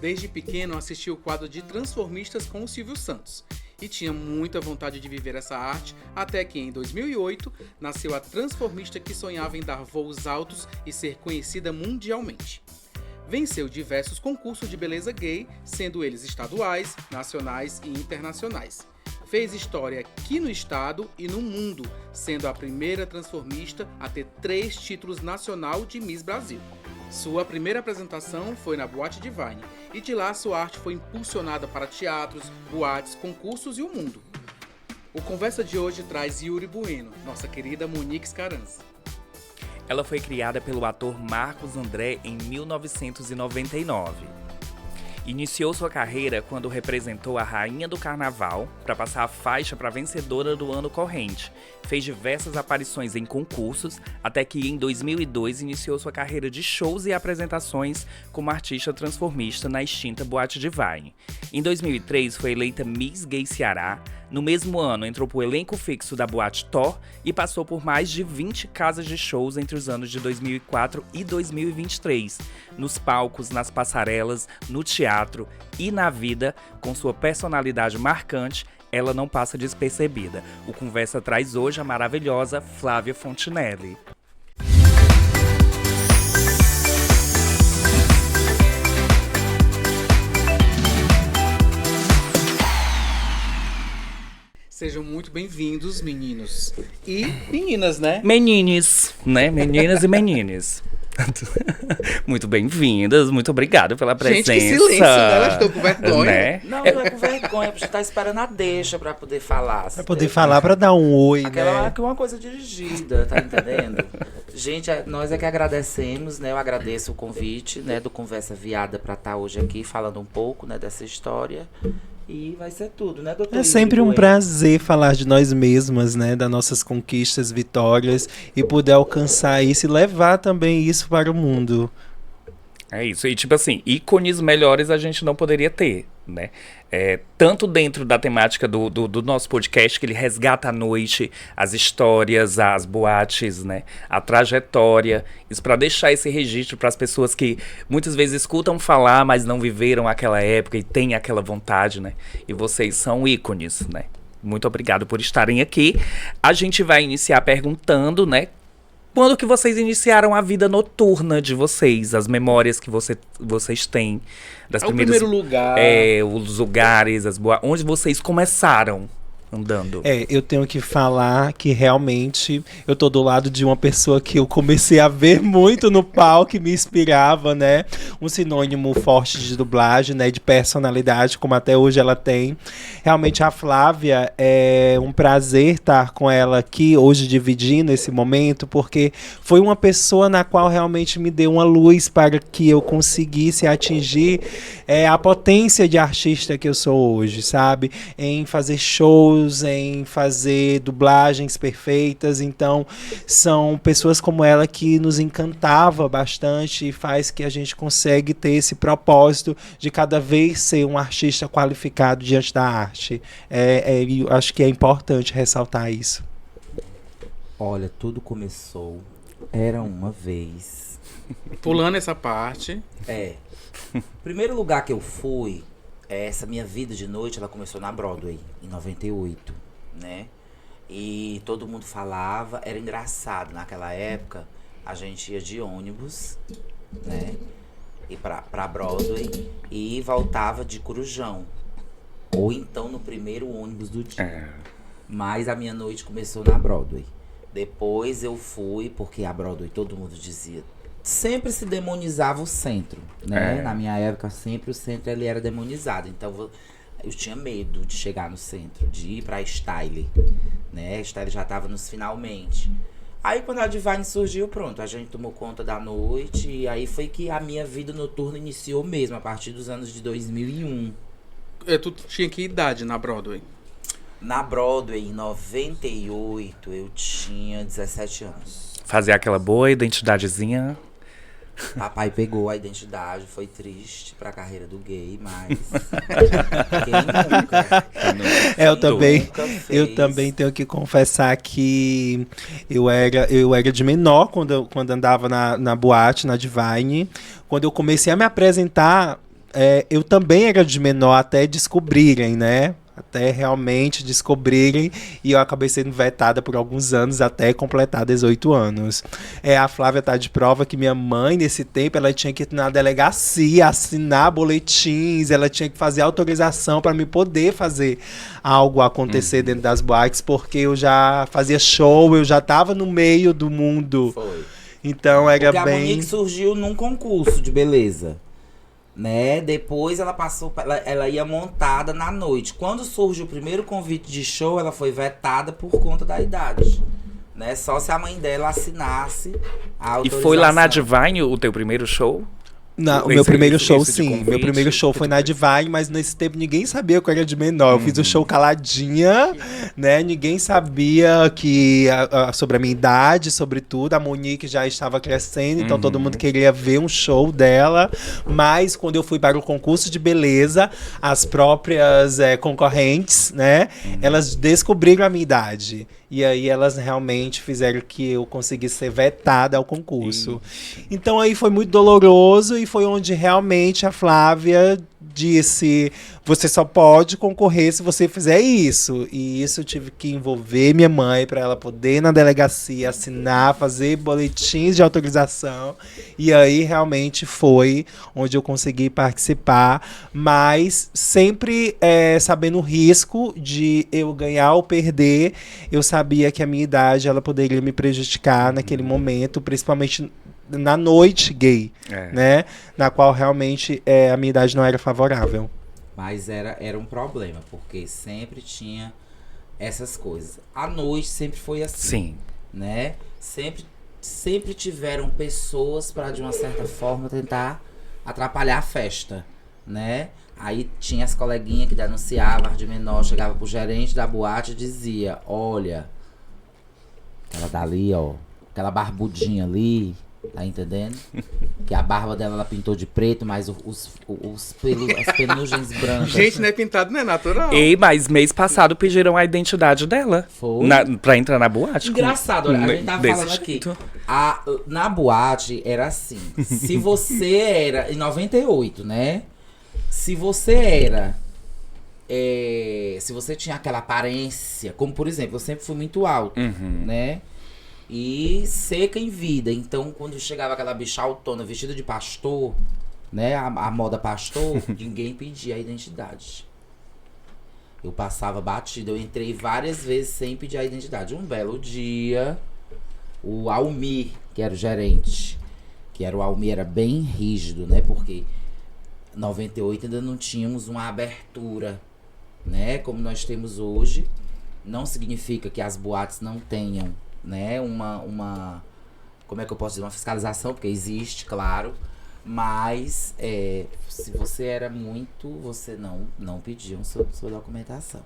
Desde pequeno assisti o quadro de Transformistas com o Silvio Santos e tinha muita vontade de viver essa arte, até que em 2008 nasceu a transformista que sonhava em dar voos altos e ser conhecida mundialmente. Venceu diversos concursos de beleza gay, sendo eles estaduais, nacionais e internacionais. Fez história aqui no estado e no mundo, sendo a primeira transformista a ter 3 títulos nacional de Miss Brasil. Sua primeira apresentação foi na Boate Divine, e de lá sua arte foi impulsionada para teatros, boates, concursos e o mundo. O Conversa de hoje traz Yuri Bueno, nossa querida Monique Scaranzi. Ela foi criada pelo ator Marcos André em 1999. Iniciou sua carreira quando representou a Rainha do Carnaval para passar a faixa para vencedora do ano corrente. Fez diversas aparições em concursos, até que em 2002 iniciou sua carreira de shows e apresentações como artista transformista na extinta Boate Divine. Em 2003 foi eleita Miss Gay Ceará. No mesmo ano entrou para o elenco fixo da Boate Thor e passou por mais de 20 casas de shows entre os anos de 2004 e 2023. Nos palcos, nas passarelas, no teatro e na vida, com sua personalidade marcante, ela não passa despercebida. O Conversa traz hoje a maravilhosa Flávia Fontinelli. Sejam muito bem-vindos, meninos e meninas, né? Menines, né? Meninas e menines. Muito bem-vindas, muito obrigado pela presença. Gente, que silêncio, né? Elas estão com vergonha. Né? Não é com vergonha, porque tá esperando a deixa pra poder falar. Pra poder falar, pra dar um oi, Aquela né? é uma coisa dirigida, tá entendendo? Gente, nós é que agradecemos, né? Eu agradeço o convite, né, do Conversa Viada pra estar hoje aqui falando um pouco, né, dessa história. E vai ser tudo, né, doutor? É sempre um prazer falar de nós mesmas, né? Das nossas conquistas, vitórias e poder alcançar isso e levar também isso para o mundo. É isso, e tipo assim, ícones melhores a gente não poderia ter, né? Tanto dentro da temática do nosso podcast, que ele resgata a noite, as histórias, as boates, né? A trajetória, isso para deixar esse registro para as pessoas que muitas vezes escutam falar, mas não viveram aquela época e têm aquela vontade, né? E vocês são ícones, né? Muito obrigado por estarem aqui. A gente vai iniciar perguntando, né? Quando que vocês iniciaram a vida noturna de vocês? As memórias que vocês têm das primeiras... O primeiro lugar. Os lugares, onde vocês começaram andando. Eu tenho que falar que realmente eu tô do lado de uma pessoa que eu comecei a ver muito no palco, que me inspirava, né? Um sinônimo forte de dublagem, né? De personalidade, como até hoje ela tem. Realmente a Flávia, é um prazer estar com ela aqui hoje, dividindo esse momento, porque foi uma pessoa na qual realmente me deu uma luz para que eu conseguisse atingir a potência de artista que eu sou hoje, sabe? Em fazer shows, em fazer dublagens perfeitas. Então são pessoas como ela que nos encantava bastante e faz que a gente consegue ter esse propósito de cada vez ser um artista qualificado diante da arte. Eu acho que é importante ressaltar isso. Olha, tudo começou, era uma vez. Pulando essa parte. O primeiro lugar que eu fui, essa minha vida de noite, ela começou na Broadway, em 98, né? E todo mundo falava, era engraçado, naquela época, a gente ia de ônibus, né? E pra Broadway, e voltava de Corujão. Ou então no primeiro ônibus do dia. Mas a minha noite começou na Broadway. Depois eu fui, porque a Broadway, todo mundo dizia, sempre se demonizava o centro, né? Na minha época, sempre o centro ele era demonizado. Então, eu tinha medo de chegar no centro, de ir pra Style, né? A Style já tava nos finalmente. Aí, quando a Divine surgiu, pronto, a gente tomou conta da noite. E aí foi que a minha vida noturna iniciou mesmo, a partir dos anos de 2001. Tu tinha que idade na Broadway? Na Broadway, em 98, eu tinha 17 anos. Fazer aquela boa identidadezinha. Papai pegou a identidade, foi triste pra carreira do gay, mas quem nunca? Eu também tenho que confessar que eu era de menor quando andava na boate, na Divine. Quando eu comecei a me apresentar, eu também era de menor até descobrirem, né? Até realmente descobrirem, e eu acabei sendo vetada por alguns anos até completar 18 anos. A Flávia tá de prova que minha mãe, nesse tempo, ela tinha que ir na delegacia, assinar boletins, ela tinha que fazer autorização para me poder fazer algo acontecer dentro das boates, porque eu já fazia show, eu já tava no meio do mundo. Foi. Então era Porque bem... a Monique surgiu num concurso de beleza, né? Depois ela passou, ela ia montada na noite. Quando surge o primeiro convite de show, ela foi vetada por conta da idade, né? Só se a mãe dela assinasse a E autorização. foi lá na Divine o teu primeiro show? O meu primeiro show, esse de sim. convite, Meu primeiro show foi na Divine, mas nesse tempo ninguém sabia que eu era de menor. Eu fiz o show caladinha, né? Ninguém sabia sobre a minha idade, sobre tudo. A Monique já estava crescendo, então todo mundo queria ver um show dela. Mas quando eu fui para o concurso de beleza, as próprias concorrentes, né? Elas descobriram a minha idade. E aí elas realmente fizeram que eu conseguisse ser vetada ao concurso. Então aí foi muito doloroso e foi onde realmente a Flávia disse: você só pode concorrer se você fizer isso. E isso eu tive que envolver minha mãe para ela poder ir na delegacia, assinar, fazer boletins de autorização. E aí realmente foi onde eu consegui participar, mas sempre sabendo o risco de eu ganhar ou perder. Eu sabia que a minha idade ela poderia me prejudicar naquele momento, principalmente na noite gay, né? Na qual realmente a minha idade não era favorável. Mas era um problema, porque sempre tinha essas coisas. A noite sempre foi assim. Sim. Né? Sempre tiveram pessoas para, de uma certa forma, tentar atrapalhar a festa, né? Aí tinha as coleguinhas que denunciavam, as de menor, chegava pro gerente da boate e dizia: olha, aquela dali, ó, aquela barbudinha ali, tá entendendo? Que a barba dela ela pintou de preto, mas os pelos, as penugens brancas. Gente, não é pintado, não é natural. Ei, mas mês passado pediram a identidade dela. Foi? Pra entrar na boate. Engraçado, olha, a gente tava desse falando aqui. jeito. Na boate era assim. Se você era. Em 98, né? Se você era. Se você tinha aquela aparência, como por exemplo, eu sempre fui muito alto, né? E seca em vida. Então, quando chegava aquela bicha autona vestida de pastor, né? A moda pastor, ninguém pedia a identidade. Eu passava batido. Eu entrei várias vezes sem pedir a identidade. Um belo dia, o Almir, que era o gerente, o Almir era bem rígido, né? Porque em 98 ainda não tínhamos uma abertura, né? Como nós temos hoje. Não significa que as boates não tenham, né, como é que eu posso dizer, uma fiscalização, porque existe, claro, mas se você era muito, você não pediam sua documentação.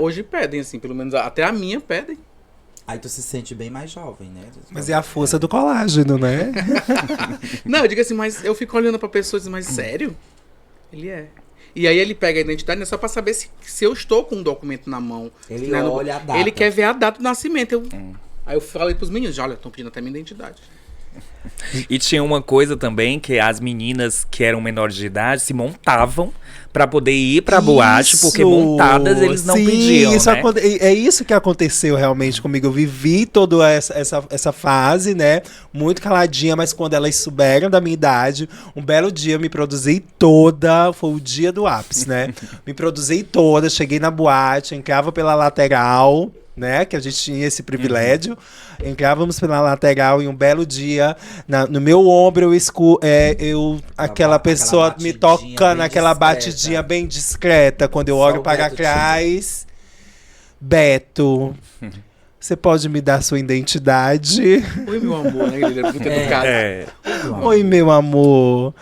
Hoje pedem, assim, pelo menos até a minha pedem. Aí tu se sente bem mais jovem, né? Mas é a força do colágeno, né? Não, eu digo assim, mas eu fico olhando pra pessoas, mas sério? Ele é. E aí ele pega a identidade, né, só pra saber se eu estou com um documento na mão. Ele né, olha a data. Ele quer ver a data do nascimento. Aí eu falei pros meninos, olha, estão pedindo até minha identidade. E tinha uma coisa também, que as meninas que eram menores de idade se montavam pra poder ir pra boate, porque montadas eles não pediam, isso né? É isso que aconteceu realmente comigo. Eu vivi toda essa fase, né? Muito caladinha, mas quando elas souberam da minha idade, um belo dia eu me produzi toda, foi o dia do ápice, né? Me produzi toda, cheguei na boate, entrava pela lateral, né, que a gente tinha esse privilégio. Entrávamos pela lateral e um belo dia, no meu ombro, aquela pessoa me toca naquela batidinha bem discreta. Quando eu olho para trás, Beto, você pode me dar sua identidade? Oi, meu amor, né? Ele é muito educado. Oi, meu amor.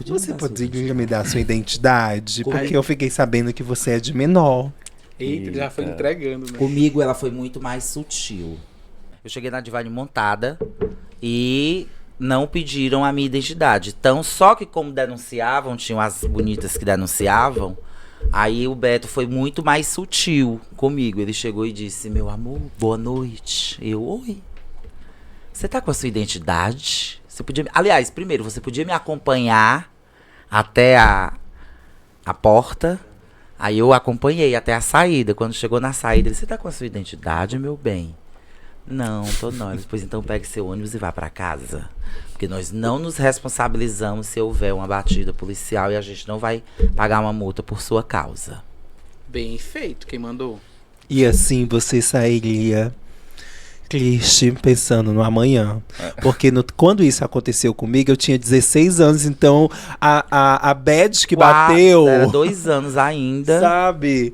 Você poderia me dar sua identidade? Porque eu fiquei sabendo que você é de menor. Eita, já foi entregando, né? Comigo ela foi muito mais sutil. Eu cheguei na Divine montada e não pediram a minha identidade. Então, só que como denunciavam, tinham as bonitas que denunciavam, aí o Beto foi muito mais sutil comigo. Ele chegou e disse: meu amor, boa noite. Eu, oi. Você tá com a sua identidade? Você podia... Aliás, primeiro, você podia me acompanhar até a porta. Aí eu acompanhei até a saída. Quando chegou na saída, ele disse, você tá com a sua identidade, meu bem? Não, tô não. Ele disse, pois então pegue seu ônibus e vá pra casa. Porque nós não nos responsabilizamos se houver uma batida policial e a gente não vai pagar uma multa por sua causa. Bem feito, quem mandou? E assim você sairia triste pensando no amanhã. Porque quando isso aconteceu comigo, eu tinha 16 anos, então a bad que bateu. Era 2 anos ainda. Sabe?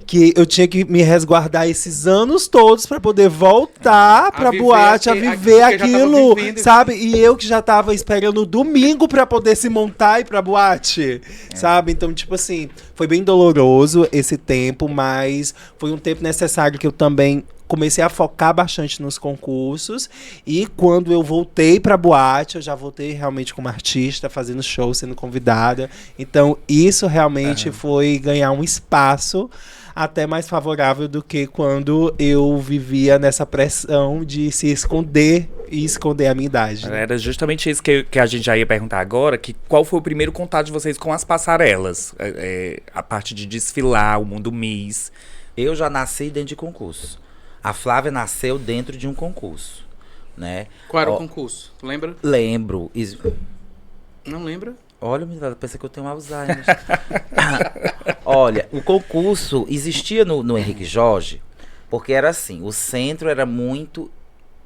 Que eu tinha que me resguardar esses anos todos pra poder voltar pra boate, a viver aquilo, sabe? E eu que já tava esperando o domingo pra poder se montar e ir pra boate, sabe? Então, tipo assim, foi bem doloroso esse tempo, mas foi um tempo necessário que eu também comecei a focar bastante nos concursos. E quando eu voltei pra boate, eu já voltei realmente como artista, fazendo show, sendo convidada. Então, isso realmente foi ganhar um espaço até mais favorável do que quando eu vivia nessa pressão de se esconder e esconder a minha idade. Era justamente isso que a gente já ia perguntar agora, que qual foi o primeiro contato de vocês com as passarelas? A parte de desfilar, o mundo Miss. Eu já nasci dentro de concurso. A Flávia nasceu dentro de um concurso, né? Qual era o concurso? Tu lembra? Lembro. Não lembra? Olha, menina, pensa que eu tenho Alzheimer. Olha, o concurso existia no Henrique Jorge, porque era assim, o centro era muito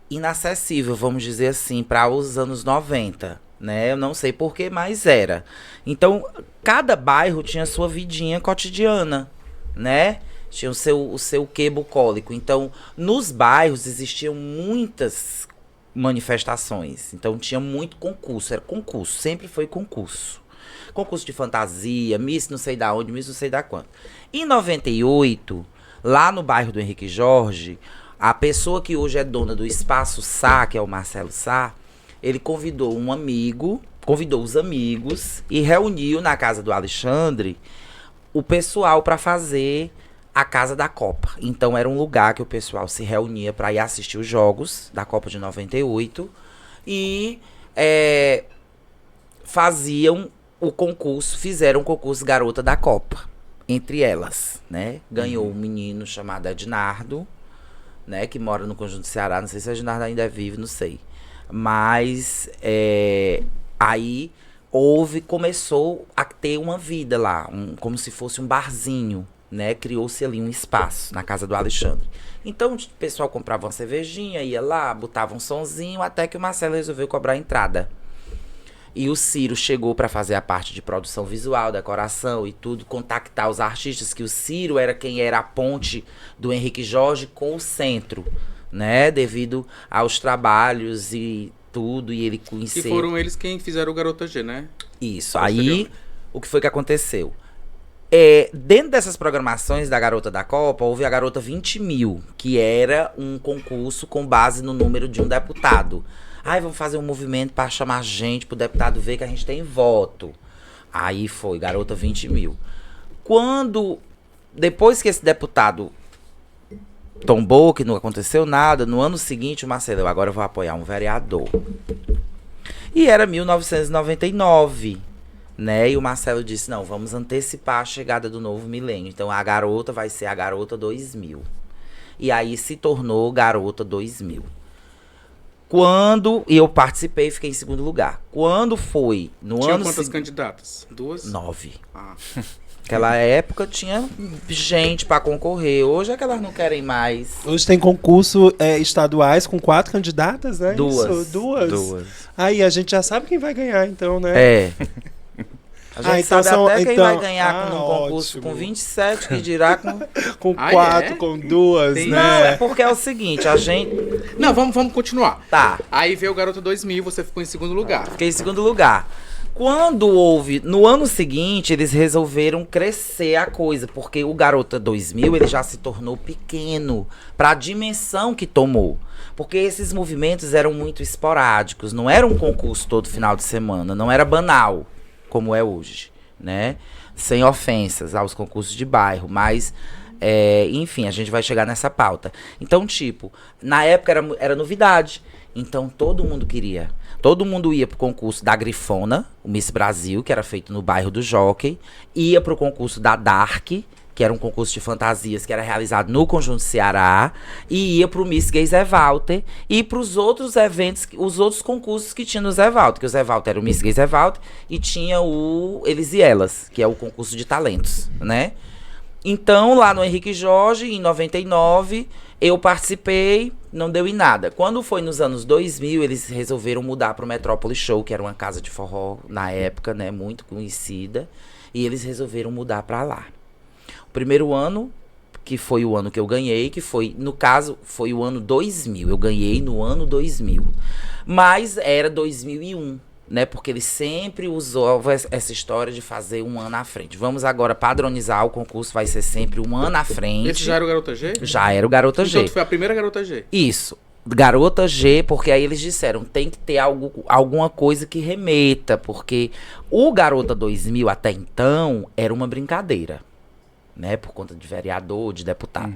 inacessível, vamos dizer assim, para os anos 90, né? Eu não sei porquê, mas era. Então, cada bairro tinha sua vidinha cotidiana, né? Tinha o seu quê bucólico. Então, nos bairros existiam muitas manifestações. Então tinha muito concurso, era concurso, sempre foi concurso. Concurso de fantasia, Miss não sei da onde, Miss não sei da quanto. Em 98, lá no bairro do Henrique Jorge, a pessoa que hoje é dona do Espaço Sá, que é o Marcelo Sá, ele convidou os amigos e reuniu na casa do Alexandre o pessoal para fazer a Casa da Copa. Então era um lugar que o pessoal se reunia para ir assistir os jogos da Copa de 98 e faziam o concurso, fizeram o concurso Garota da Copa, entre elas, né? Ganhou um menino chamado Ednardo, né? Que mora no Conjunto Ceará, não sei se Ednardo ainda é vivo, não sei. Mas aí começou a ter uma vida lá, como se fosse um barzinho, né? Criou-se ali um espaço na casa do Alexandre. Então o pessoal comprava uma cervejinha, ia lá, botava um sonzinho, até que o Marcelo resolveu cobrar a entrada. E o Ciro chegou para fazer a parte de produção visual, decoração e tudo, contactar os artistas, que o Ciro era quem era a ponte do Henrique Jorge com o centro, né? Devido aos trabalhos e tudo, e ele conheceu. E foram eles quem fizeram o Garota G, né? Isso. Aí, o que foi que aconteceu? Dentro dessas programações da Garota da Copa, houve a Garota 20.000, que era um concurso com base no número de um deputado. Aí vamos fazer um movimento para chamar gente, pro deputado ver que a gente tem voto. Aí foi, Garota 20.000. Depois que esse deputado tombou, que não aconteceu nada, no ano seguinte o Marcelo, agora eu vou apoiar um vereador. E era 1999. Né? E o Marcelo disse, não, vamos antecipar a chegada do novo milênio. Então a garota vai ser a Garota 2000. E aí se tornou Garota 2000. E eu participei e fiquei em segundo lugar. Quando foi no Tinha ano... quantas candidatas? 2? 9. Ah. Naquela época tinha gente pra concorrer. Hoje é que elas não querem mais. Hoje tem concurso estaduais com 4 candidatas, né? Duas. Isso, duas. Aí a gente já sabe quem vai ganhar, então, né? A gente sabe até quem vai ganhar com um concurso com 27, que dirá com... com 4, com 2, né? Não, é porque é o seguinte, a gente... Não, vamos continuar. Tá. Aí veio o Garota 2000, você ficou em segundo lugar. Fiquei em segundo lugar. Quando no ano seguinte, eles resolveram crescer a coisa, porque o Garota 2000, ele já se tornou pequeno para a dimensão que tomou. Porque esses movimentos eram muito esporádicos, não era um concurso todo final de semana, não era banal, como é hoje, né? Sem ofensas aos concursos de bairro, mas, enfim, a gente vai chegar nessa pauta. Então, tipo, na época era novidade, então todo mundo queria. Todo mundo ia pro concurso da Grifona, o Miss Brasil, que era feito no bairro do Jockey. Ia pro concurso da Dark, que era um concurso de fantasias que era realizado no Conjunto Ceará. E ia pro Miss Gay Zé Walter. E pros outros eventos, os outros concursos que tinha no Zé Walter. Que o Zé Walter era o Miss Gay Zé Walter. E tinha o Eles e Elas, que é o concurso de talentos, né? Então, lá no Henrique Jorge, em 99, eu participei, não deu em nada. Quando foi nos anos 2000, eles resolveram mudar para o Metrópole Show, que era uma casa de forró na época, né, muito conhecida. E eles resolveram mudar para lá. O primeiro ano, que foi o ano que eu ganhei, que foi, no caso, foi o ano 2000. Eu ganhei no ano 2000. Mas era 2001. Né, porque ele sempre usou essa história de fazer um ano à frente. Vamos agora padronizar, o concurso vai ser sempre um ano à frente. Esse já era o Garota G? Já era o Garota G. Então tu foi a primeira Garota G? Isso. Garota G, porque aí eles disseram, tem que ter alguma coisa que remeta, porque o Garota 2000 até então era uma brincadeira, né, por conta de vereador, de deputado.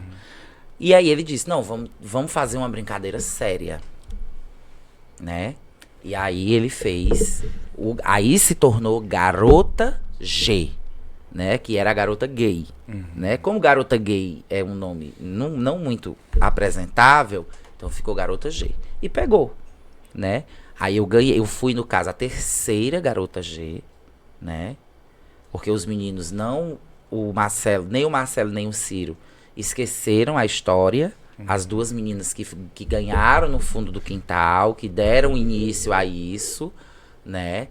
E aí ele disse, não, vamos fazer uma brincadeira séria, né? E aí ele fez, aí se tornou Garota G, né? Que era a garota gay, né? Como Garota Gay é um nome não muito apresentável, então ficou Garota G. E pegou, né? Aí eu fui, no caso, a terceira Garota G, né? Porque os meninos nem o Marcelo nem o Ciro esqueceram a história. As duas meninas que ganharam no fundo do quintal, que deram início a isso, né?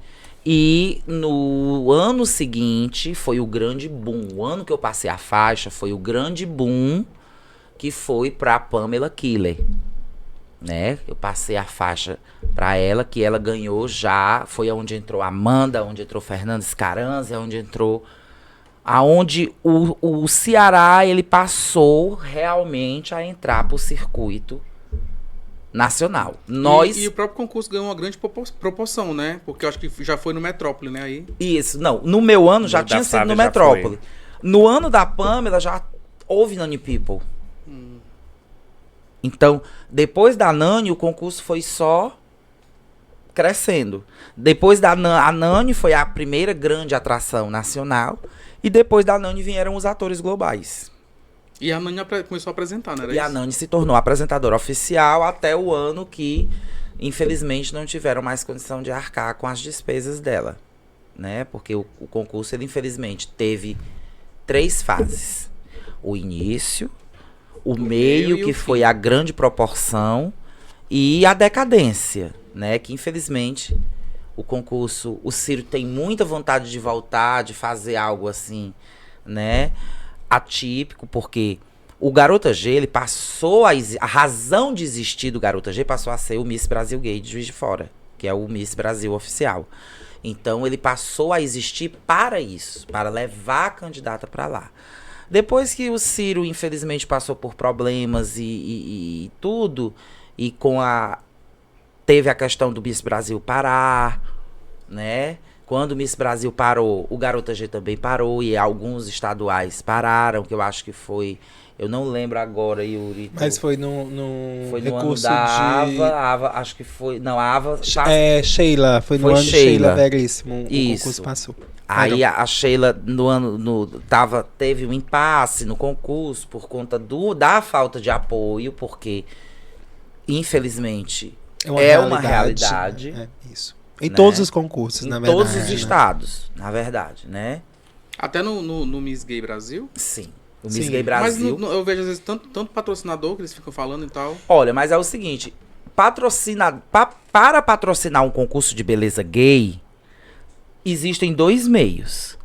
E no ano seguinte foi o grande boom. O ano que eu passei a faixa foi o grande boom, que foi pra Pamela Killer, né? Eu passei a faixa pra ela, que ela ganhou já. Foi onde entrou Amanda, onde entrou Fernandes Caranza, onde entrou... aonde o Ceará, ele passou realmente a entrar pro circuito nacional. E o próprio concurso ganhou uma grande proporção, né? Porque eu acho que já foi no Metrópole, né? Aí. Isso, não. No meu ano já tinha sido no Metrópole. No ano da Pamela já houve Nani People. Então, depois da Nani, o concurso foi só crescendo. Depois da a Nani foi a primeira grande atração nacional. E depois da Nani vieram os atores globais. E a Nani começou a apresentar, né? E a Nani se tornou apresentadora oficial até o ano que, infelizmente, não tiveram mais condição de arcar com as despesas dela, né? Porque o concurso, ele, infelizmente, teve 3 fases. O início, o meio, que foi a grande proporção, e a decadência, né? Que, infelizmente... O concurso, o Ciro tem muita vontade de voltar, de fazer algo assim, né, atípico, porque o Garota G, ele passou a razão de existir do Garota G passou a ser o Miss Brasil Gay de Juiz de Fora, que é o Miss Brasil oficial. Então ele passou a existir para isso, para levar a candidata para lá. Depois que o Ciro, infelizmente, passou por problemas e tudo, e teve a questão do Miss Brasil parar, né? Quando o Miss Brasil parou, o Garota G também parou, e alguns estaduais pararam, que eu acho que foi... Eu não lembro agora, Yuri. Mas foi no foi no recurso ano da de... Ava, acho que foi... Não, a Ava... Sheila, foi no ano de Sheila Veríssimo, o concurso passou. Aí a Sheila, teve um impasse no concurso por conta da falta de apoio, porque, infelizmente... É uma realidade. É, isso. Em todos os concursos, na verdade. Em todos os estados, na verdade, né? Até no Miss Gay Brasil? Sim. O Miss Gay Brasil. Mas eu vejo, às vezes, tanto patrocinador que eles ficam falando e tal. Olha, mas é o seguinte. Para patrocinar um concurso de beleza gay, existem 2 meios.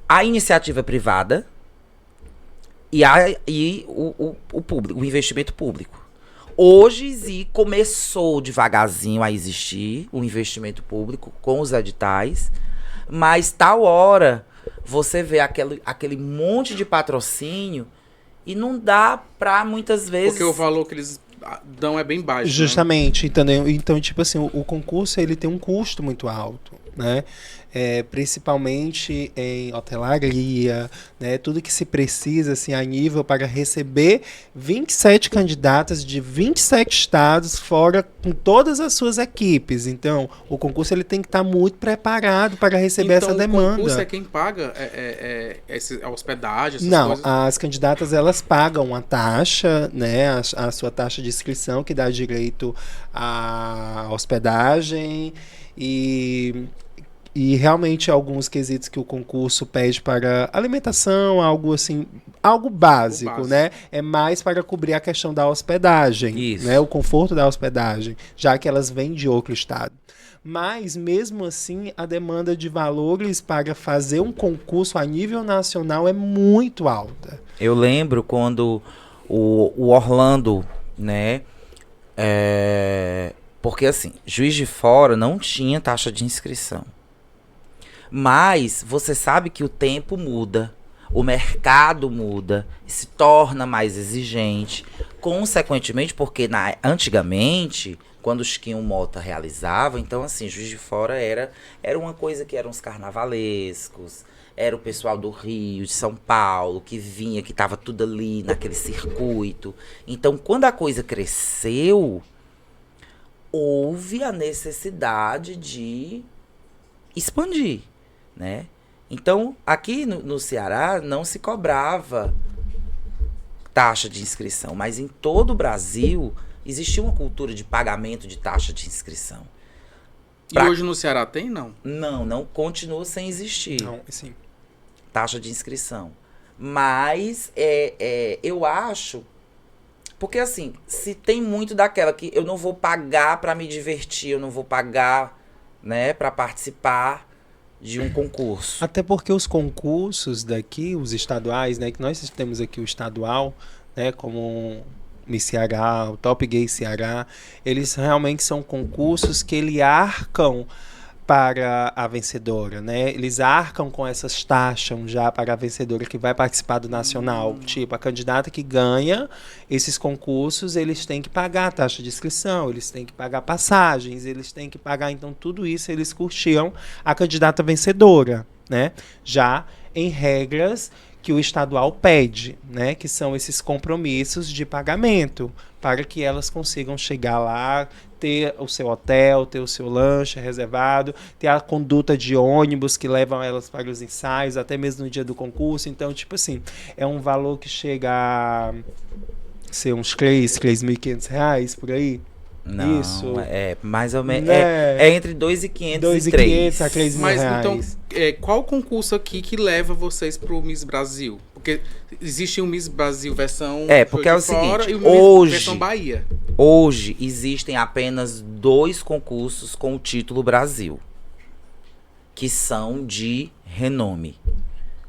A iniciativa privada e o público, o investimento público. Hoje começou devagarzinho a existir o investimento público com os editais, mas tal hora você vê aquele monte de patrocínio e não dá pra muitas vezes... Porque o valor que eles dão é bem baixo. Justamente, né? Então, tipo assim, o concurso, ele tem um custo muito alto. né? Principalmente em hotelaria, né? Tudo que se precisa assim, a nível para receber 27 candidatas de 27 estados, fora com todas as suas equipes. Então, o concurso ele tem que estar muito preparado para receber essa demanda. O concurso é quem paga a hospedagem, essas Não, coisas? as candidatas elas pagam a taxa, né? A sua taxa de inscrição, que dá direito à hospedagem e realmente alguns quesitos que o concurso pede para alimentação, algo assim, algo básico, né? É mais para cobrir a questão da hospedagem, Isso. né? O conforto da hospedagem, já que elas vêm de outro estado. Mas, mesmo assim, a demanda de valores para fazer um concurso a nível nacional é muito alta. Eu lembro quando o Orlando, né? Porque assim, Juiz de Fora não tinha taxa de inscrição. Mas você sabe que o tempo muda, o mercado muda, se torna mais exigente. Consequentemente, porque antigamente, quando o Chiquinho Mota realizava, então assim, Juiz de Fora era uma coisa que eram os carnavalescos, era o pessoal do Rio, de São Paulo, que vinha, que estava tudo ali naquele circuito. Então, quando a coisa cresceu, houve a necessidade de expandir, né? Então, aqui no Ceará não se cobrava taxa de inscrição, mas em todo o Brasil existia uma cultura de pagamento de taxa de inscrição. E hoje no Ceará tem, não? Não continua sem existir. Não, sim. Taxa de inscrição. Mas eu acho, porque assim, se tem muito daquela que eu não vou pagar para me divertir, eu não vou pagar, né, para participar de um concurso. Até porque os concursos daqui, os estaduais, né, que nós temos aqui o estadual, né, como Miss Ceará, o Top Gay Ceará, eles realmente são concursos que eles arcam para a vencedora, né? Eles arcam com essas taxas já para a vencedora que vai participar do nacional. Tipo, a candidata que ganha esses concursos, eles têm que pagar a taxa de inscrição, eles têm que pagar passagens, eles têm que pagar, então tudo isso eles curtiam a candidata vencedora, né? Já em regras que o estadual pede, né? Que são esses compromissos de pagamento para que elas consigam chegar lá, ter o seu hotel, ter o seu lanche reservado, ter a conduta de ônibus que levam elas para os ensaios, até mesmo no dia do concurso. Então, tipo assim, é um valor que chega a ser uns R$3.500 por aí. Não, isso. Mais ou menos. Né? É entre 2.500 e 3. a 3.000 Mas reais. então, qual concurso aqui que leva vocês pro Miss Brasil? Porque existe um Miss Brasil versão porque é o fora seguinte, e o Miss versão Bahia. Hoje existem apenas 2 concursos com o título Brasil, que são de renome,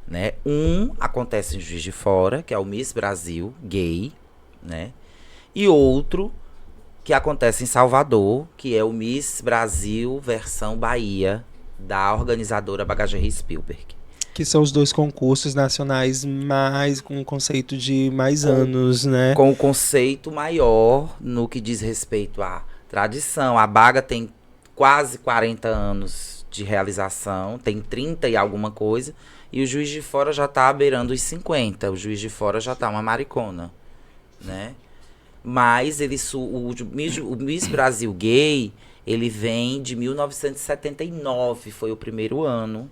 né? Um acontece em Juiz de Fora, que é o Miss Brasil Gay, né? E outro que acontece em Salvador, que é o Miss Brasil versão Bahia, da organizadora Bagageira Spielberg. Que são os 2 concursos nacionais mais com o conceito de mais anos, né? Com o conceito maior no que diz respeito à tradição. A Baga tem quase 40 anos de realização, tem 30 e alguma coisa, e o Juiz de Fora já tá beirando os 50. O Juiz de Fora já tá uma maricona, né? Mas o Miss Brasil Gay, ele vem de 1979, foi o primeiro ano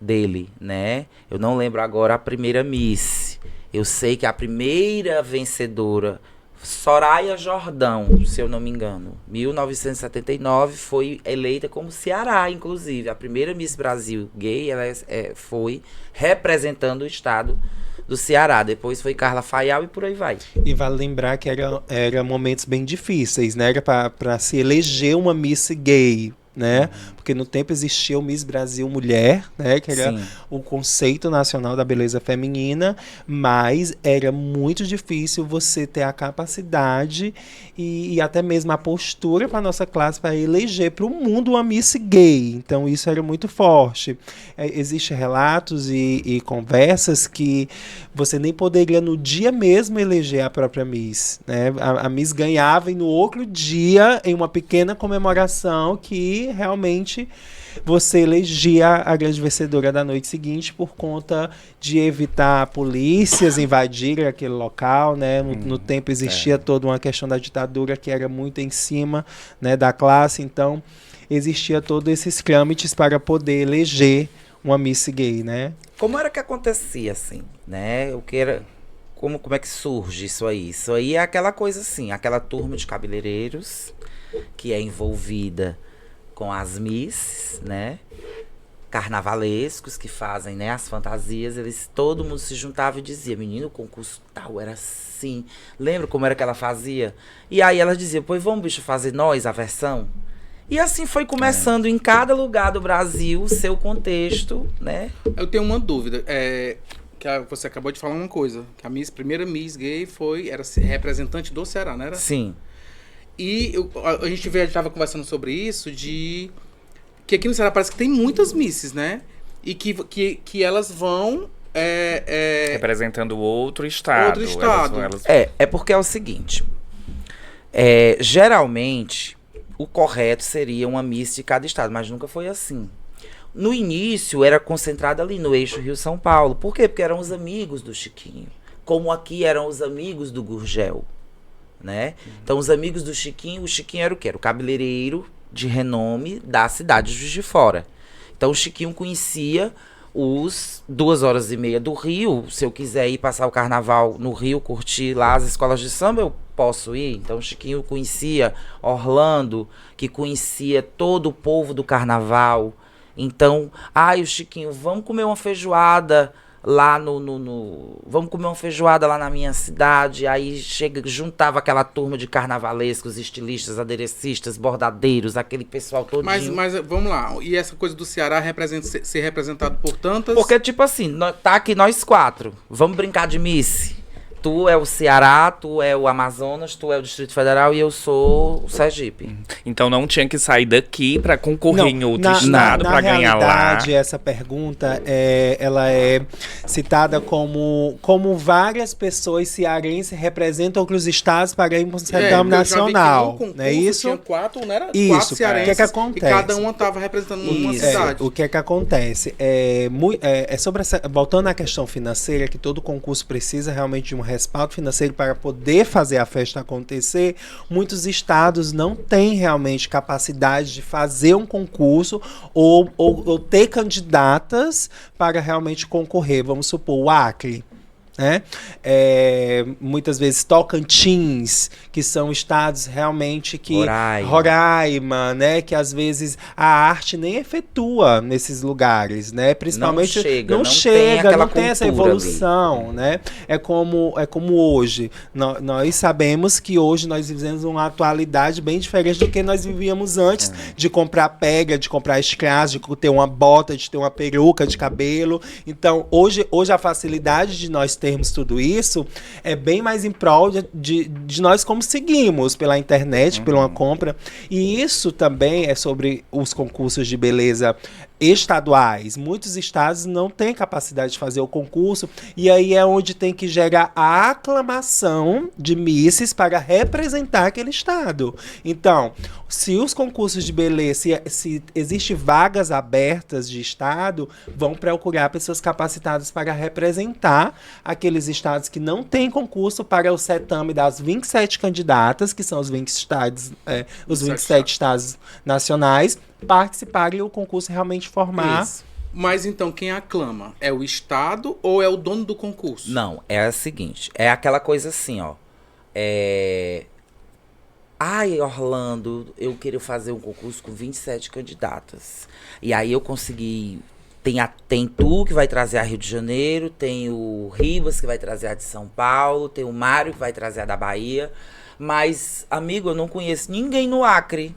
dele, né? Eu não lembro agora a primeira Miss. Eu sei que a primeira vencedora, Soraya Jordão, se eu não me engano, 1979, foi eleita como Ceará, inclusive. A primeira Miss Brasil Gay, ela foi representando o estado do Ceará. Depois foi Carla Faial e por aí vai. E vale lembrar que era momentos bem difíceis, né? Era para se eleger uma Miss Gay, né? Porque no tempo existia o Miss Brasil Mulher, né? Que era o conceito nacional da beleza feminina, mas era muito difícil você ter a capacidade e até mesmo a postura para nossa classe para eleger para o mundo uma Miss Gay. Então isso era muito forte. Existem relatos e conversas que você nem poderia no dia mesmo eleger a própria Miss, né? A Miss ganhava e no outro dia, em uma pequena comemoração, que realmente noite, você elegia a grande vencedora da noite seguinte por conta de evitar polícias invadirem aquele local, né? No tempo existia toda uma questão da ditadura que era muito em cima, né, da classe, então existia todos esses trâmites para poder eleger uma Miss Gay, né? Como era que acontecia, assim, né? O que era... Como é que surge isso aí? Isso aí é aquela coisa assim, aquela turma de cabeleireiros que é envolvida com as misses, né? Carnavalescos que fazem, né, as fantasias, todo mundo se juntava e dizia, menino, o concurso tal era assim. Lembra como era que ela fazia? E aí ela dizia, pois vamos, bicho, fazer nós a versão? E assim foi começando em cada lugar do Brasil o seu contexto, né? Eu tenho uma dúvida. Você acabou de falar uma coisa. Que a primeira Miss Gay era representante do Ceará, não era? Sim. E a gente estava conversando sobre isso, que aqui no Ceará parece que tem muitas misses, né? E que elas vão... representando outro estado. Outro estado. É porque é o seguinte. Geralmente, o correto seria uma Miss de cada estado, mas nunca foi assim. No início, era concentrado ali no eixo Rio-São Paulo. Por quê? Porque eram os amigos do Chiquinho. Como aqui eram os amigos do Gurgel, né? Então, os amigos do Chiquinho, o Chiquinho era o quê? Era o cabeleireiro de renome da cidade de Juiz de Fora. Então, o Chiquinho conhecia os 2h30 do Rio. Se eu quiser ir passar o carnaval no Rio, curtir lá as escolas de samba, eu posso ir. Então, o Chiquinho conhecia Orlando, que conhecia todo o povo do carnaval. Então, o Chiquinho, vamos comer uma feijoada lá vamos comer uma feijoada lá na minha cidade. Aí juntava aquela turma de carnavalescos, estilistas, aderecistas, bordadeiros, aquele pessoal todinho. Mas vamos lá, e essa coisa do Ceará ser representado por tantas... Porque, tipo assim, tá aqui nós 4, vamos brincar de Miss. Tu é o Ceará, tu é o Amazonas, tu é o Distrito Federal e eu sou o Sergipe. Então não tinha que sair daqui para concorrer em outro estado para ganhar lá. Na realidade, essa pergunta ela é citada como várias pessoas cearenses representam outros estados para ir para um certame nacional. Concurso, não é isso? Tinha 4, não era? Isso, 4 cearenses. O que é que acontece? E cada uma estava representando uma cidade. O que é que acontece? Sobre voltando à questão financeira, que todo concurso precisa realmente de um respaldo financeiro para poder fazer a festa acontecer, muitos estados não têm realmente capacidade de fazer um concurso ou ter candidatas para realmente concorrer. Vamos supor, o Acre, né? Muitas vezes Tocantins, que são estados realmente que... Roraima, né? Que às vezes a arte nem efetua nesses lugares, né? Principalmente não tem essa evolução, né? É como hoje. Nós sabemos que hoje nós vivemos uma atualidade bem diferente do que nós vivíamos antes de comprar pega, de comprar strass, de ter uma bota, de ter uma peruca de cabelo. Então, hoje a facilidade de nós termos tudo isso é bem mais em prol de nós conseguimos pela internet, pela uma compra. E isso também é sobre os concursos de beleza estaduais. Muitos estados não têm capacidade de fazer o concurso e aí é onde tem que gerar a aclamação de misses para representar aquele estado. Então, se os concursos de beleza, se existem vagas abertas de estado, vão procurar pessoas capacitadas para representar aqueles estados que não têm concurso para o certame das 27 candidatas, que são os 27 estados nacionais, participarem e o concurso realmente formar. Isso. Mas então quem aclama? É o estado ou é o dono do concurso? Não, é o seguinte, é aquela coisa assim, ó. Orlando, eu queria fazer um concurso com 27 candidatas. E aí eu consegui... Tem tu, que vai trazer a Rio de Janeiro, tem o Ribas, que vai trazer a de São Paulo, tem o Mário, que vai trazer a da Bahia. Mas, amigo, eu não conheço ninguém no Acre.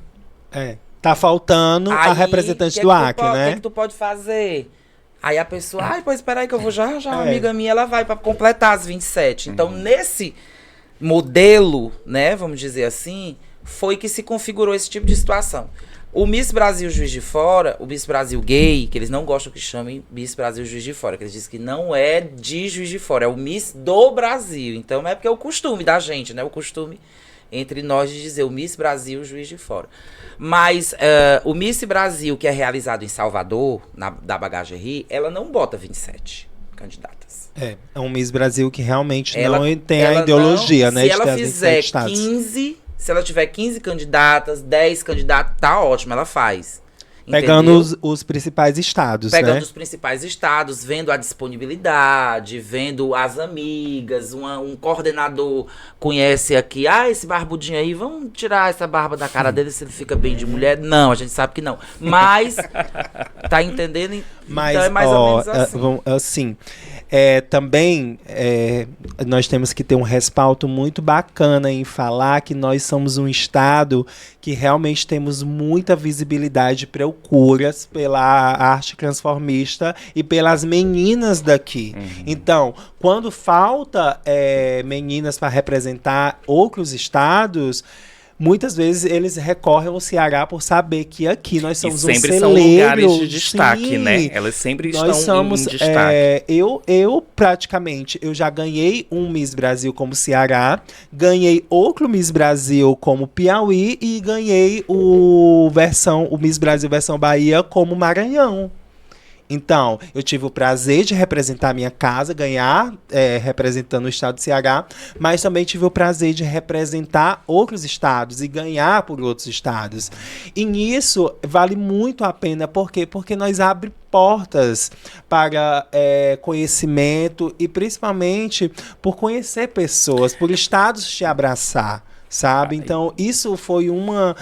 Tá faltando a representante do Acre, né? O que tu pode fazer? Aí a pessoa, pois espera aí que eu vou já, uma amiga minha, ela vai para completar as 27. Então, nesse modelo, né, vamos dizer assim, foi que se configurou esse tipo de situação. O Miss Brasil Juiz de Fora, o Miss Brasil Gay, que eles não gostam que chamem Miss Brasil Juiz de Fora, que eles dizem que não é de Juiz de Fora, é o Miss do Brasil. Então, é porque é o costume da gente, né? O costume entre nós de dizer o Miss Brasil, Juiz de Fora. Mas o Miss Brasil, que é realizado em Salvador, da Bagagerie, ela não bota 27 candidatas. É um Miss Brasil que realmente Ela- não tem ela a ideologia, não- né? Se de ela ter as fizer 27 estados. 15, se ela tiver 15 candidatas, 10 candidatos, tá ótimo, ela faz. Pegando Entendeu? os principais estados, Pegando né? os principais estados, vendo a disponibilidade, vendo as amigas, um coordenador conhece aqui, esse barbudinho aí, vamos tirar essa barba da cara dele se ele fica bem de mulher. Não, a gente sabe que não. Mas, tá entendendo? Mas, Então é mais ou menos assim. assim, também nós temos que ter um respaldo muito bacana em falar que nós somos um estado que realmente temos muita visibilidade e procuras pela arte transformista e pelas meninas daqui. Então, quando falta meninas para representar outros estados, muitas vezes eles recorrem ao Ceará por saber que aqui nós E somos sempre um são celeiro. lugares de destaque, sim. né? Elas sempre Nós estão somos, em destaque. eu praticamente, eu já ganhei um Miss Brasil como Ceará, ganhei outro Miss Brasil como Piauí e ganhei o Miss Brasil versão Bahia como Maranhão. Então, eu tive o prazer de representar a minha casa, ganhar representando o estado do Ceará, mas também tive o prazer de representar outros estados e ganhar por outros estados. E nisso vale muito a pena, por quê? Porque nós abrimos portas para conhecimento e principalmente por conhecer pessoas, por estados te abraçar. Sabe? Então, isso foi uma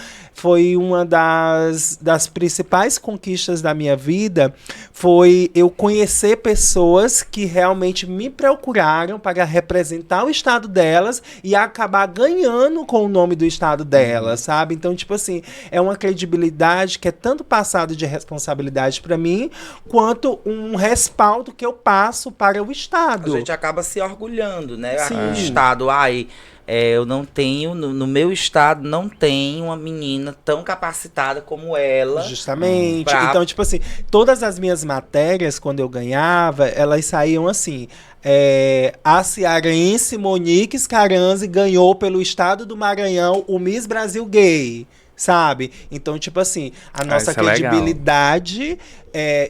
das principais conquistas da minha vida, foi eu conhecer pessoas que realmente me procuraram para representar o estado delas e acabar ganhando com o nome do estado delas, sabe? Então, tipo assim, é uma credibilidade que é tanto passado de responsabilidade para mim, quanto um respaldo que eu passo para o A estado. gente acaba se orgulhando, né? Sim. O estado, eu não tenho, no meu estado, não tem uma menina tão capacitada como ela. Justamente. pra- Então, tipo assim, todas as minhas matérias, quando eu ganhava, elas saíam assim. A cearense Monique Scaranzi ganhou pelo estado do Maranhão o Miss Brasil Gay. Sabe? Então, tipo assim, a nossa isso é legal. credibilidade